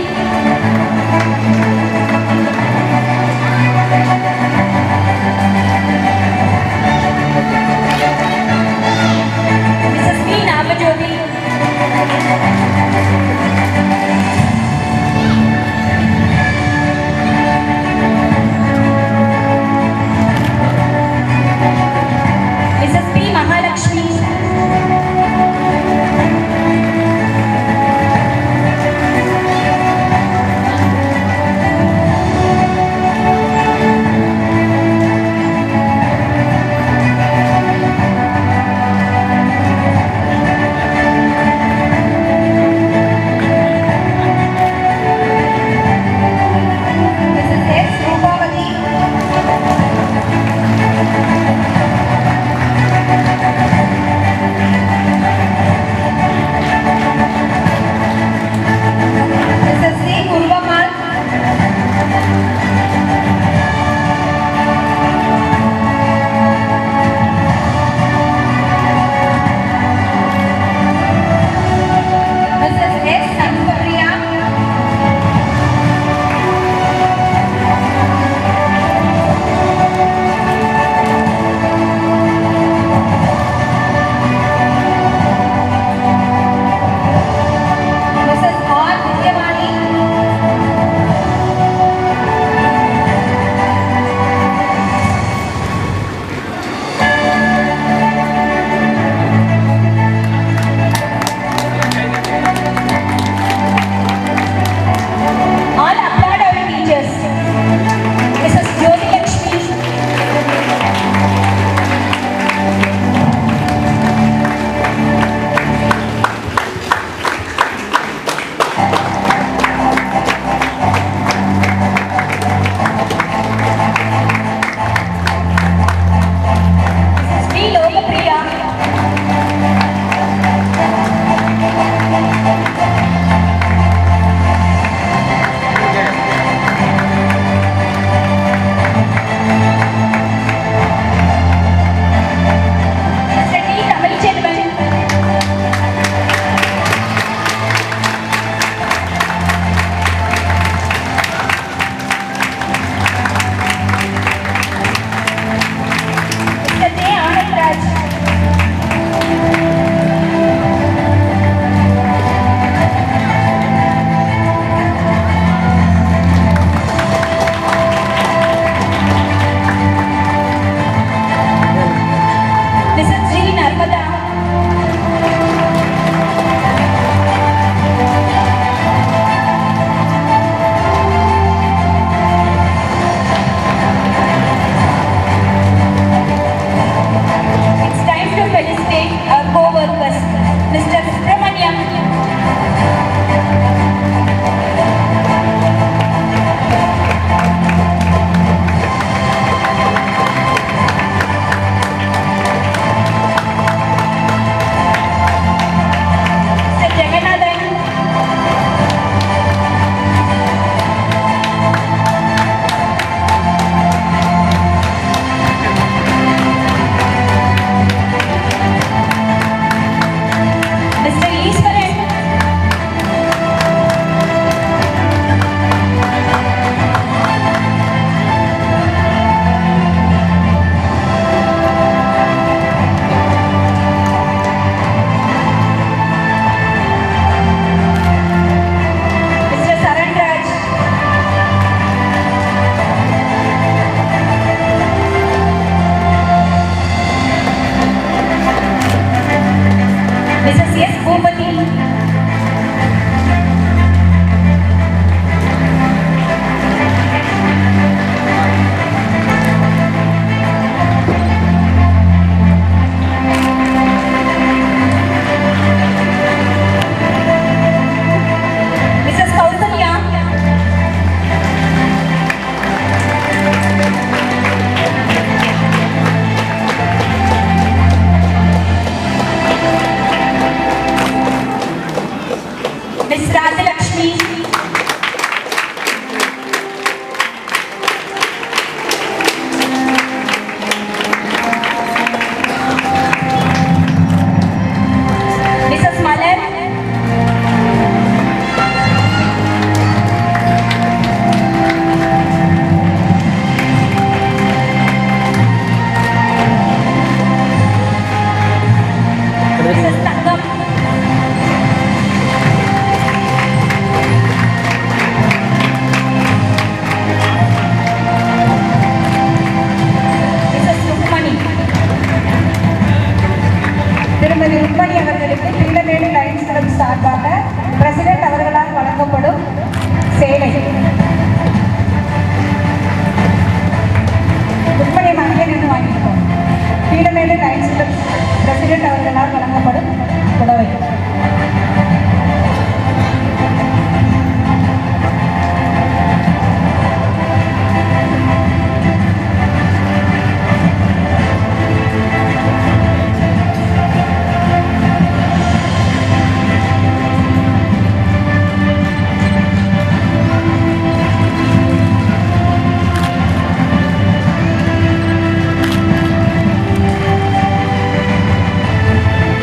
president அவர்களால் வழங்கப்படும் புடவை.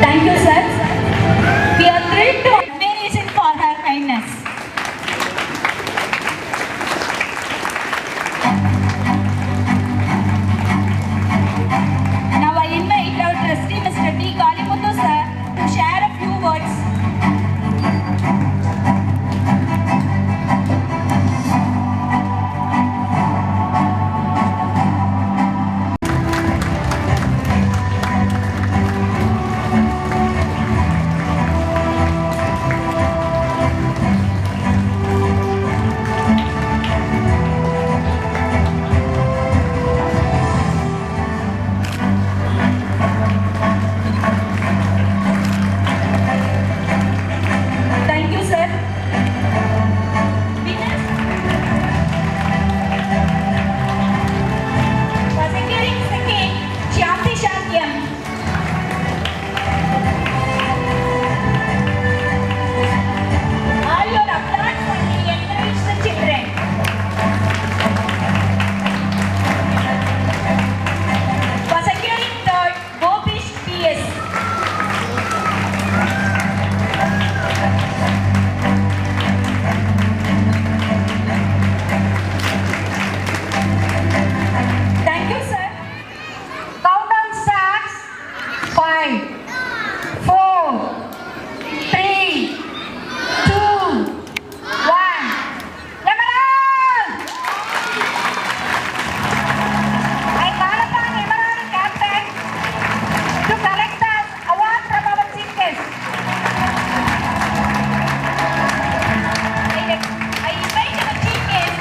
Thank you, sir. We are thrilled to admiration for her kindness. Now I invite our trustee, Mr. D. Kalimuthu, sir, to share a few words. Thank you, sir. Winners. For securing second, Shyamti Shakyam. All your applause only encourage the children. For securing third, Gopish PS. Thank you, sir. Countdown starts. 5, 4, 3, 2, 1. Emerald! I call upon Emerald Captain to collect the award from our chief guest. I invite our chief guest.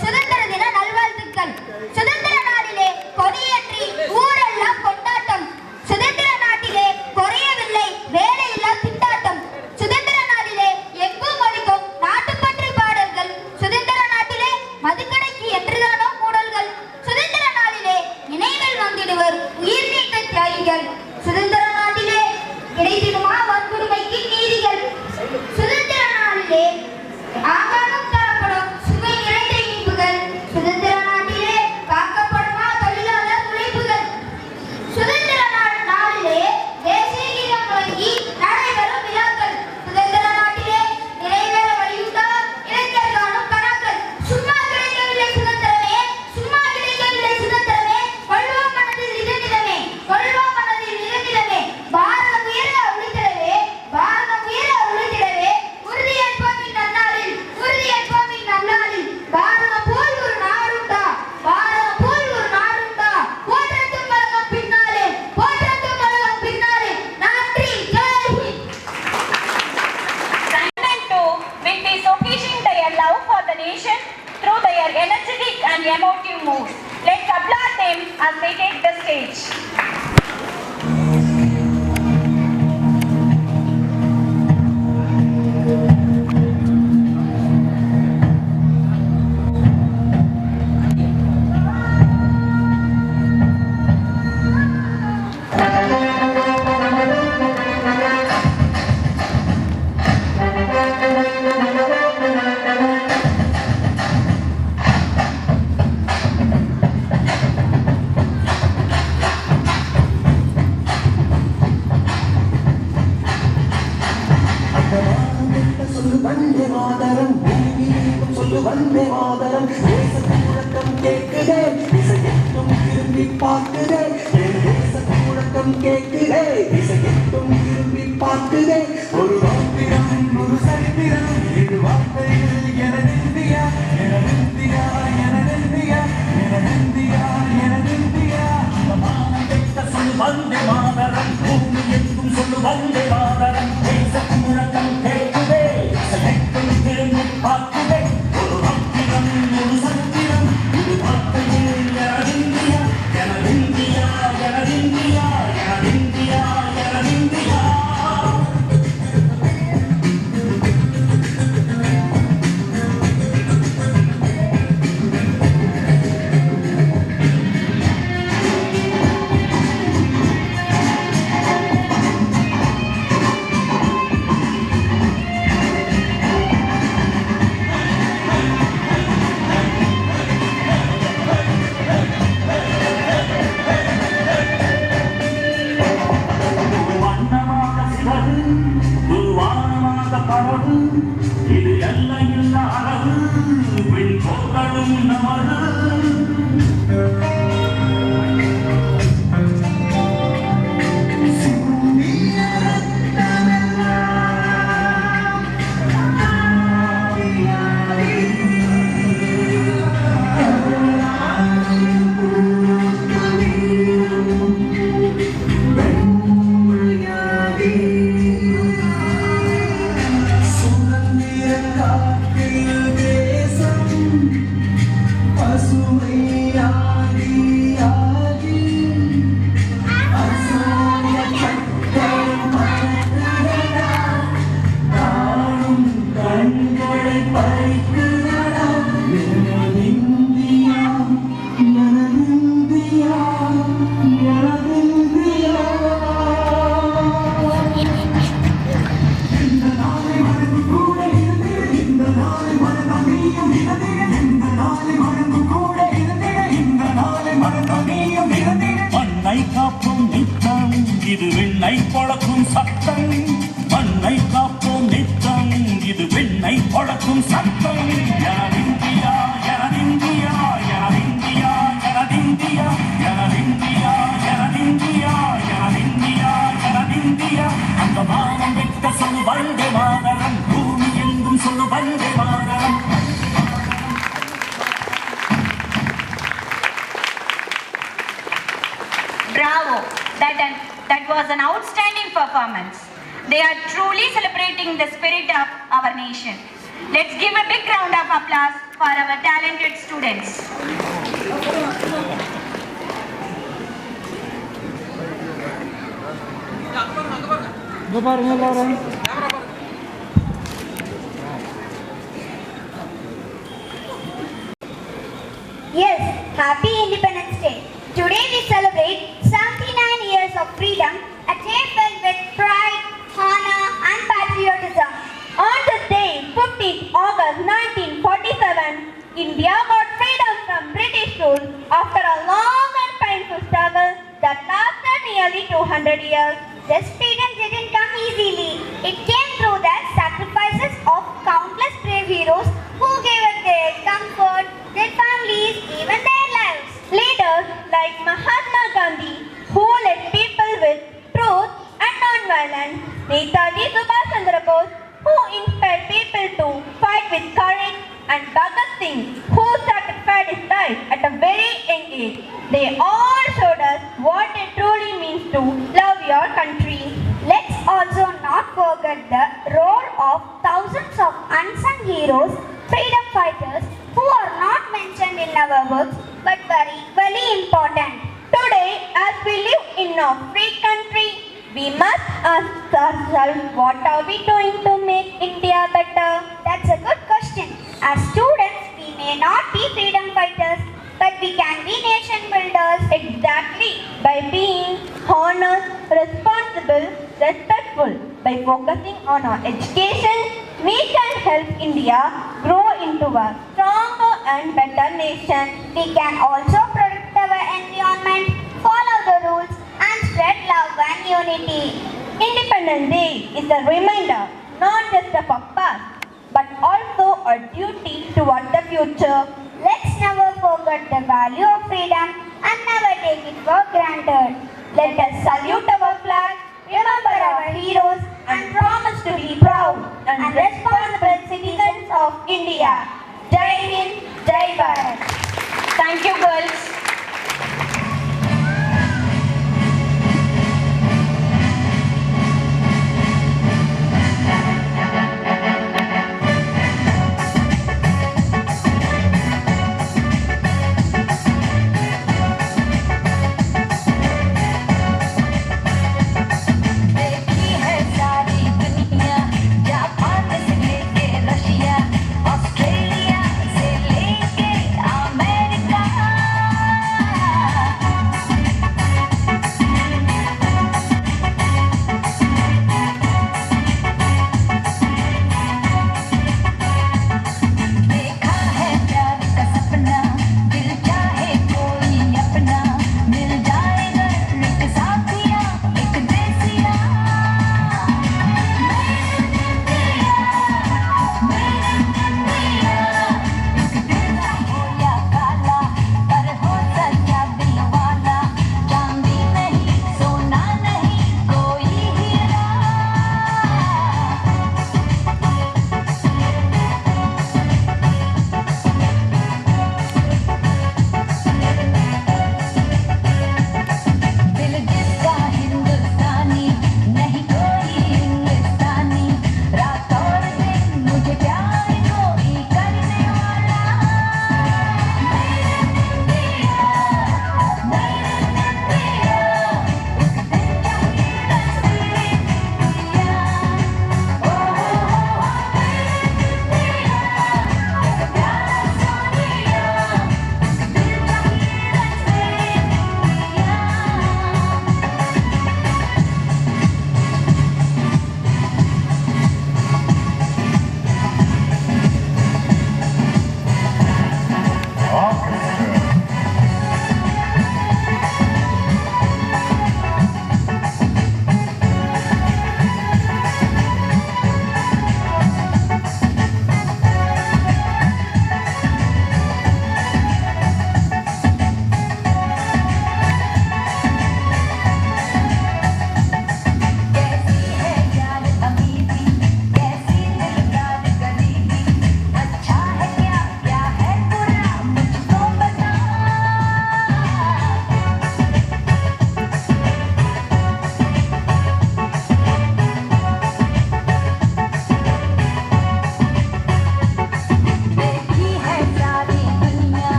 சுதந்திர தின நல்வாழ்த்துக்கள். சுதந்திர நாளிலே கொடியேற்றி ஊரெல்லாம் கொண்டாட்டம். சுதந்திர நாட்டிலே குறையவில்லை வேலையில்லா திண்டாட்டம். சுதந்திர நாளிலே எங்கும் ஒலிக்கும் நாட்டுப்பற்று பாடல்கள். சுதந்திர நாட்டிலே மதுக்கடைக்கு என்றுதானோ மூடல்கள். சுதந்திர நாளிலே நினைவில் வந்திடுவர் உயிர் நீத்த தியாகிகள். சுதந்திர நாட்டிலே கிடைத்திடுமா வன்கொடுமைக்கு நீதிகள். சுதந்திர நாளிலே ஆகாரம் தரப்படும் சுவை நிறைந்த இனிப்புகள். சுதந்திர நாட்டிலே காக்கப்படுமா தொழிலாளர் உழைப்புகள். சுதந்திர நாளிலே தேசிய கீதம் முழங்கி நடைபெறும் விழாக்கள். சுதந்திர நாட்டிலே நிறைவேற வழியுண்டா இளைஞர் காணும் கனவுகள். சும்மா கிடைக்கவில்லை சுதந்திரமே, சும்மா கிடைக்கவில்லை சுதந்திரமே. கொள்வோம் மனதில் இதனிடமே, கொள்வோம் மனதில் இதனிடமே. பாரதம் உயர ஒளித்திடவே, பாரதம் உயர ஒளித்திடவே. உறுதியேற்போம் இந்நன்னாளில், உறுதியேற்போம் இந்நன்னாளில். பாரதம் போல் ஒரு நாடுண்டா, பாரதம் போல் ஒரு நாடுண்டா. போற்றட்டும் கழகம் பின்னாலே, போற்றட்டும் கழகம் பின்னாலே. நன்றி, Jai Hind. And to will be showcasing their love for the nation through their energetic and emotive moves. Let's applaud them as they take the stage. Vande Mataram தேச முழக்கம் கேட்குதே திசையெட்டும் திரும்பி பார்க்குதே தேச முழக்கம் கேட்குதே திசையெட்டும் திரும்பி பார்க்குதே ஒரு வார்த்தையும் ஒரு சரித்திரம் இது வார்த்தையில் வந்தே மாதரம் தேச முழக்கம் கேட்குதே இசையெட்டும் திரும்பி பார்க்குதே ஒரு பத்திரம் ஒரு சத்திரம் இது வார்த்தையில் எனதிந்தியா எனதிந்தியா எனதிந்தியா எனதிந்தியா எனதிந்தியா வண்ணமாக சிறகு வானமாக பரவு இது எல்லையில் அளவு பின் போகலும் நமது மண்ணை காப்போம் நித்தம் இது வெண்ணை பொழக்கும் சத்தம் மண்ணை காப்போம் நித்தம் இது வெண்ணை பொழக்கும் சத்தம் எனதிந்தியா எனதிந்தியா எனதிந்தியா எனதிந்தியா எனதிந்தியா எனதிந்தியா எனதிந்தியா எனதிந்தியா அந்த மானம் விட்ட சொல்லு வந்தே மாதரம் பூமி எங்கும் சொல்லு Vande Mataram Bravo! That was an outstanding performance. They are truly celebrating the spirit of our nation. Let's give a big round of applause for our talented students. Yes, happy Independence Day. Today we celebrate 79 years of freedom, a day filled with pride, honor and patriotism. On this day, 15th August 1947, India got freedom from British rule after a long and painful struggle that lasted nearly 200 years. This freedom didn't come easily. It came through the sacrifices of countless brave heroes who gave up their comfort, their families, even their lives. Leaders like Mahatma Gandhi, who led people with truth and non-violence, Netaji Subhash Chandra Bose, who inspired people to fight with courage, and Bhagat Singh, who sacrificed his life at a very young age. They all showed us what it truly means to love your country. Let's also not forget the role of thousands of unsung heroes, freedom fighters who are not mentioned in our books but very, very important. Today, as we live in a free country, we must ask ourselves, what are we doing to make India better? That's a good question. As students, we may not be freedom fighters, but we can be nation builders. Exactly. By being honest, responsible, respectful, by focusing on our education, we can help India grow into a stronger and better nation. We can also protect our environment, follow the rules, and spread love and unity. Independence Day is a reminder not just of our past, but also a duty toward the future. Let's never forget the value of freedom and never take it for granted. Let us salute our flag, remember our heroes, and promise to be proud and responsible citizens of India. Jai Hind, Jai Bharat. Thank you, girls.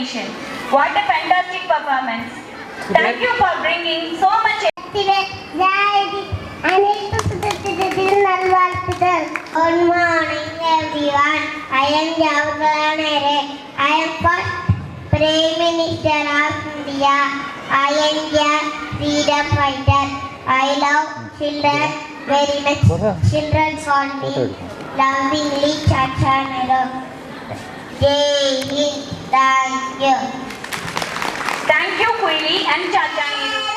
competition. What a fantastic performance. Thank you for bringing so much. Good morning everyone. I am Jawaharlal Nehru. I am first Prime Minister of India. I am a freedom fighter. I love children very much. Children call me lovingly Chacha Nehru. Jai Hind. Thank you. Thank you, Quilly and Chacha Nehru.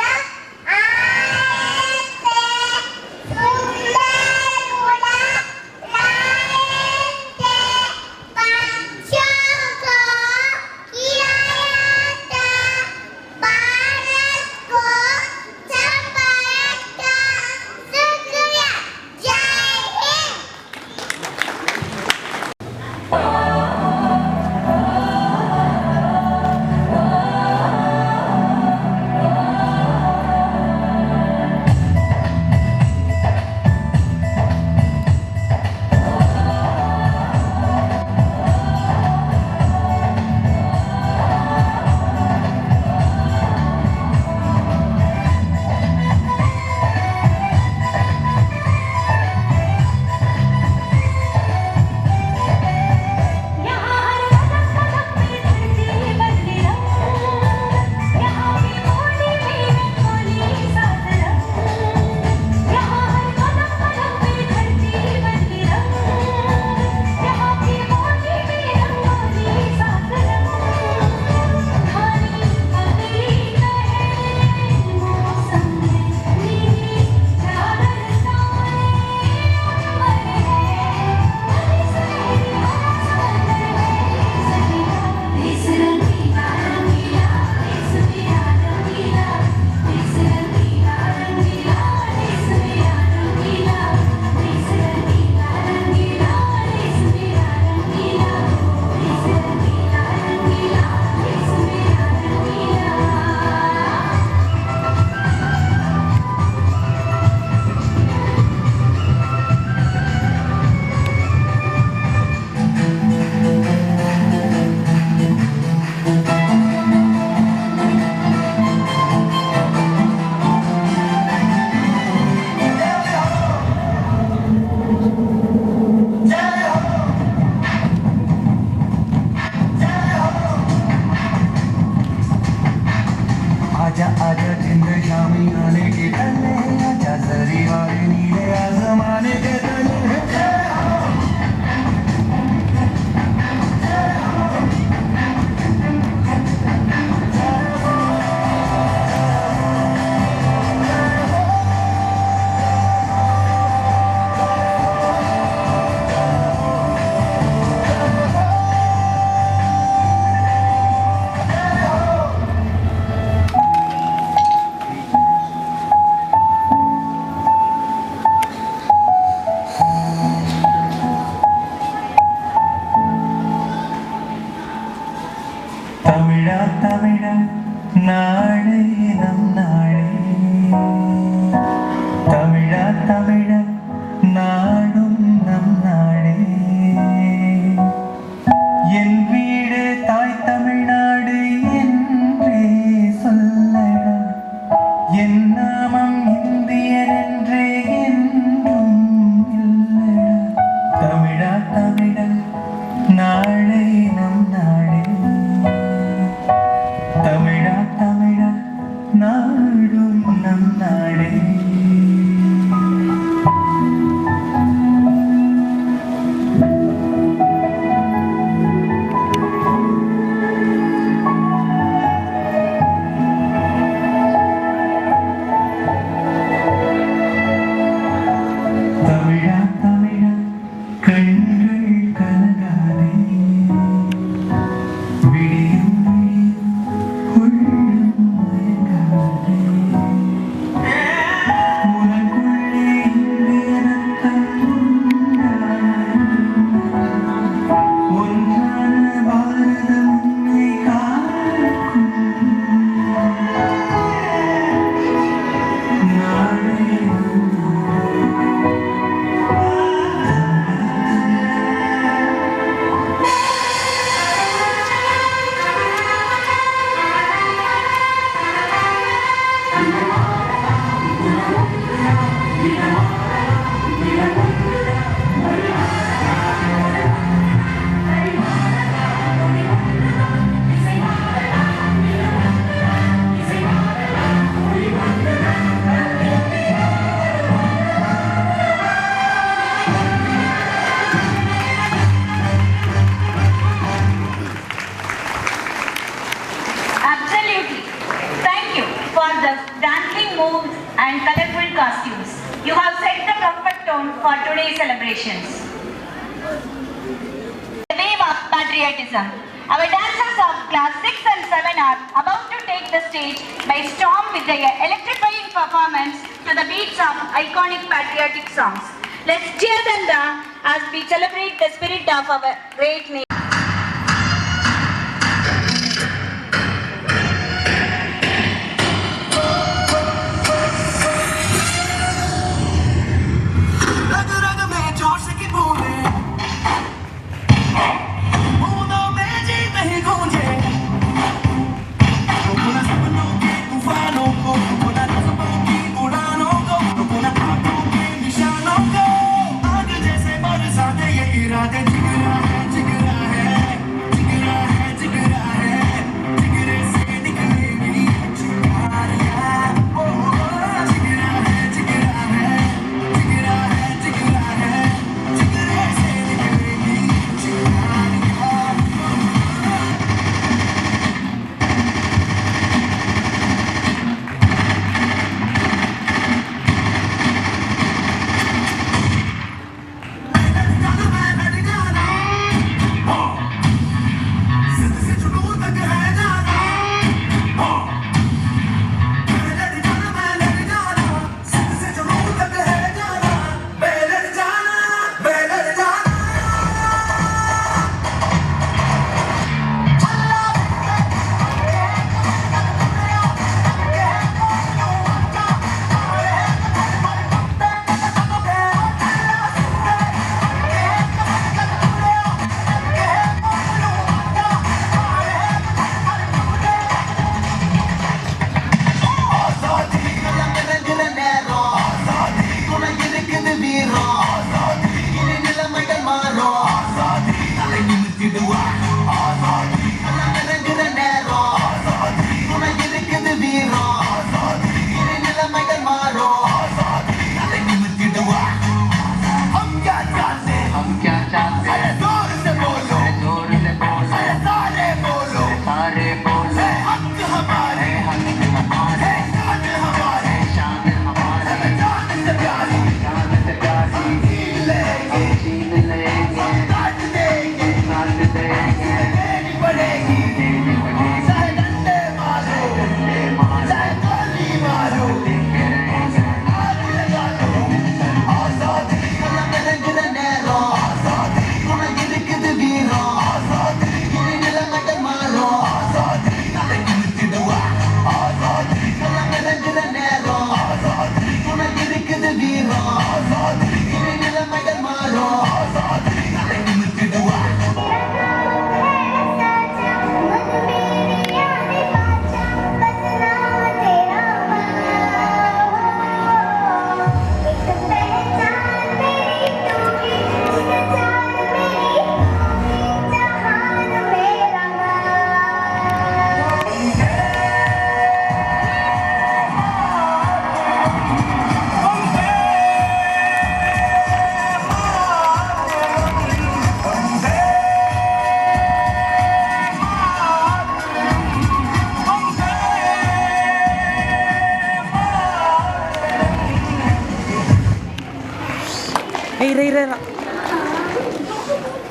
for the dancing moves and colorful costumes. You have set the perfect tone for today's celebrations. The wave of patriotism. Our dancers of class 6 and 7 are about to take the stage by storm with their electrifying performance to the beats of iconic patriotic songs. Let's cheer them down as we celebrate the spirit of our great nation.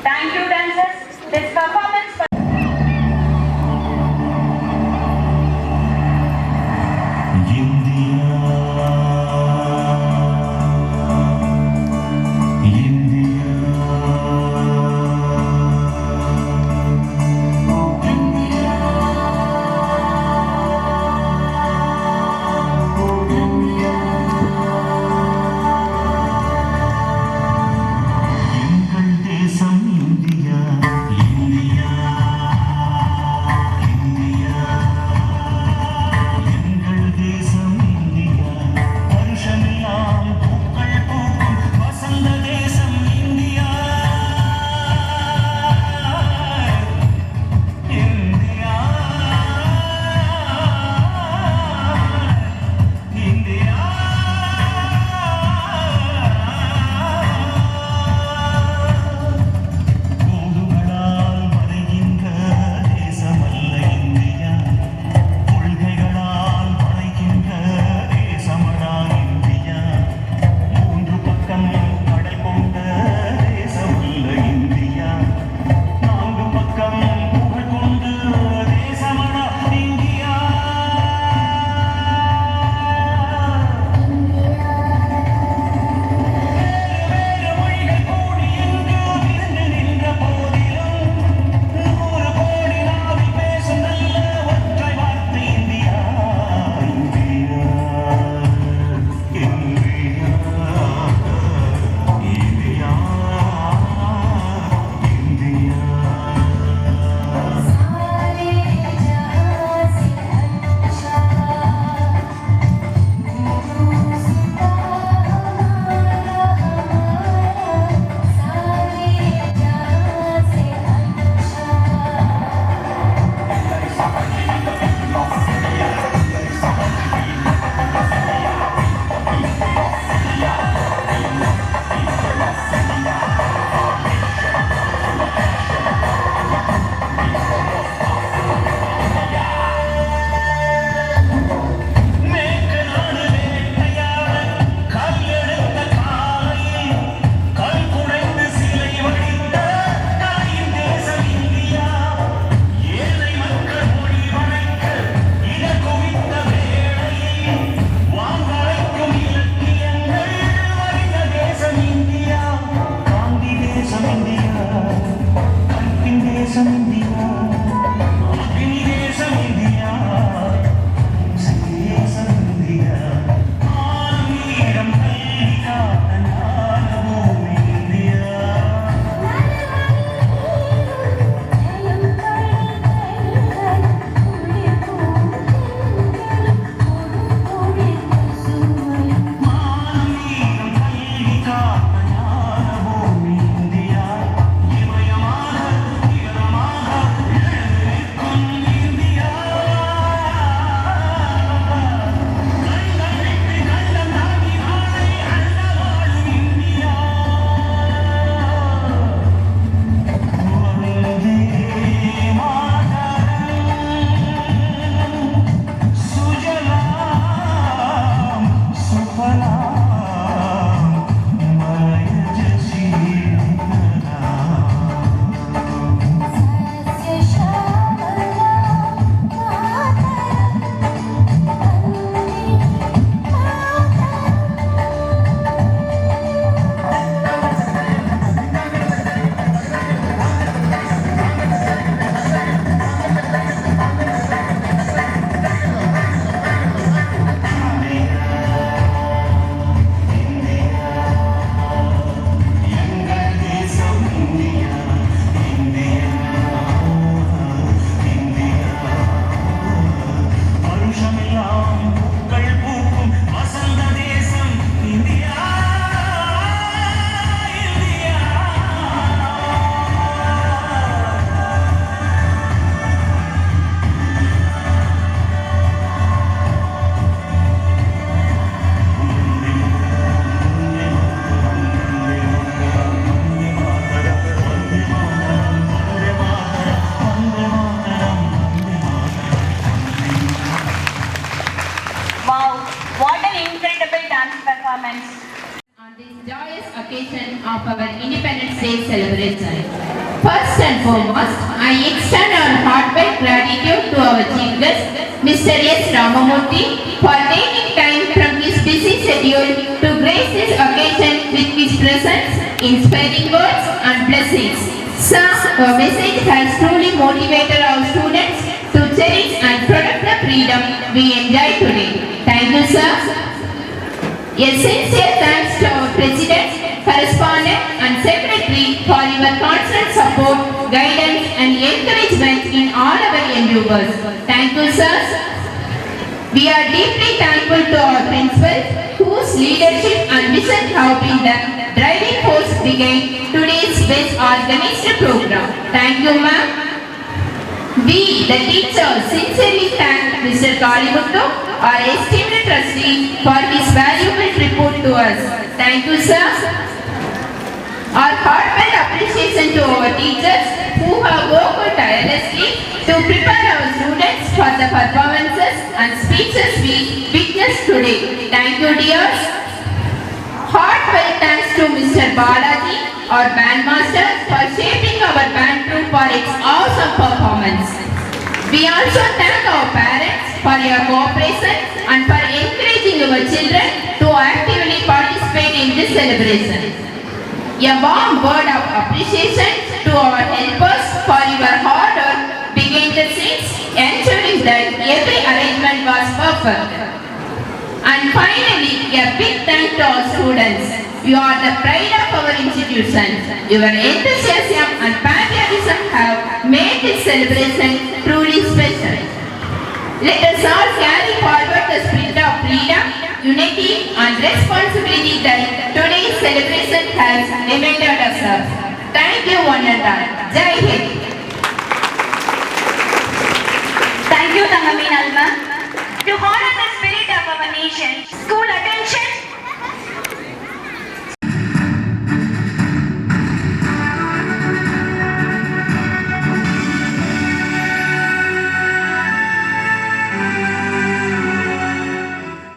Thank you, dancers. This performance India. performance. On this joyous occasion of our Independence Day celebration. First and foremost, I extend our heartfelt gratitude to our Chief Guest, Mr. S. Ramamurthy, for taking time from his busy schedule to grace this occasion with his presence, inspiring words and blessings. Sir, your message has truly motivated our students to cherish and protect the freedom we enjoy today. Thank you, sir. A sincere thanks to our President, Correspondent and Secretary for your constant support, guidance and encouragement in all our endeavors. Thank you, sir. We are deeply thankful to our principal, whose leadership and vision have been the driving force behind today's best organized program. Thank you, ma'am. We, the teachers, sincerely thank Mr. Kalimuttu, our esteemed trustee, for his valuable report to us. Thank you, sir. Our heartfelt appreciation to our teachers who have worked tirelessly to prepare our students for the performances and speeches we witnessed today. Thank you, dears. Heartfelt thanks to Mr. Balaji, our bandmaster, for shaping our band troupe for its awesome performance. We also thank our parents for your cooperation and for encouraging our children to actively participate in this celebration. A warm word of appreciation to our helpers for your hard work behind the scenes, ensuring that every arrangement was perfect. And finally, a big thank to our students. You are the pride of our institution. Your enthusiasm and patriotism have made this celebration truly special. Let us all carry forward the spirit of freedom, unity and responsibility that today's celebration has reminded us of. Thank you one and all. Jai Hind. Thank you, Thangameen Alma. To honor the spirit of our nation, school attention.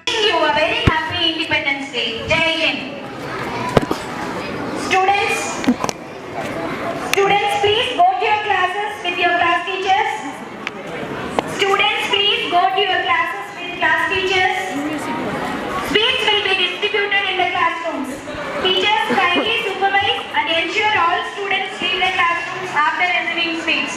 Wishing you a very happy Independence Day. Jai Hind. Students, please go to your classes with your class teachers. Students, please go to your classes with class teachers. Sweets will be distributed in the classrooms. Teachers, kindly supervise and ensure all students leave the classrooms after receiving sweets.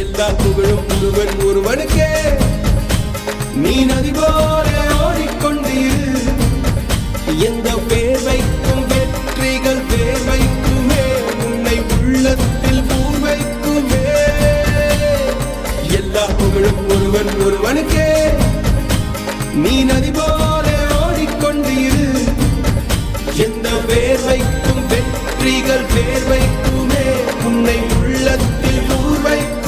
எல்லா புகழும் ஒருவன் ஒருவனுக்கே நீ நதி போல ஓடிக்கொண்டீர் எந்த பேர் வைக்கும் வெற்றிகள் பேர் வைக்குமே உன்னை உள்ளத்தில் பூர் வைக்குமே எல்லா புகழும் ஒருவன் ஒருவனுக்கே நீ நதி போல ஓடிக்கொண்டீர் எந்த பேர் வைக்கும் வெற்றிகள் பேர் வைக்குமே உன்னை உள்ளத்தில் பூர் வைக்கும்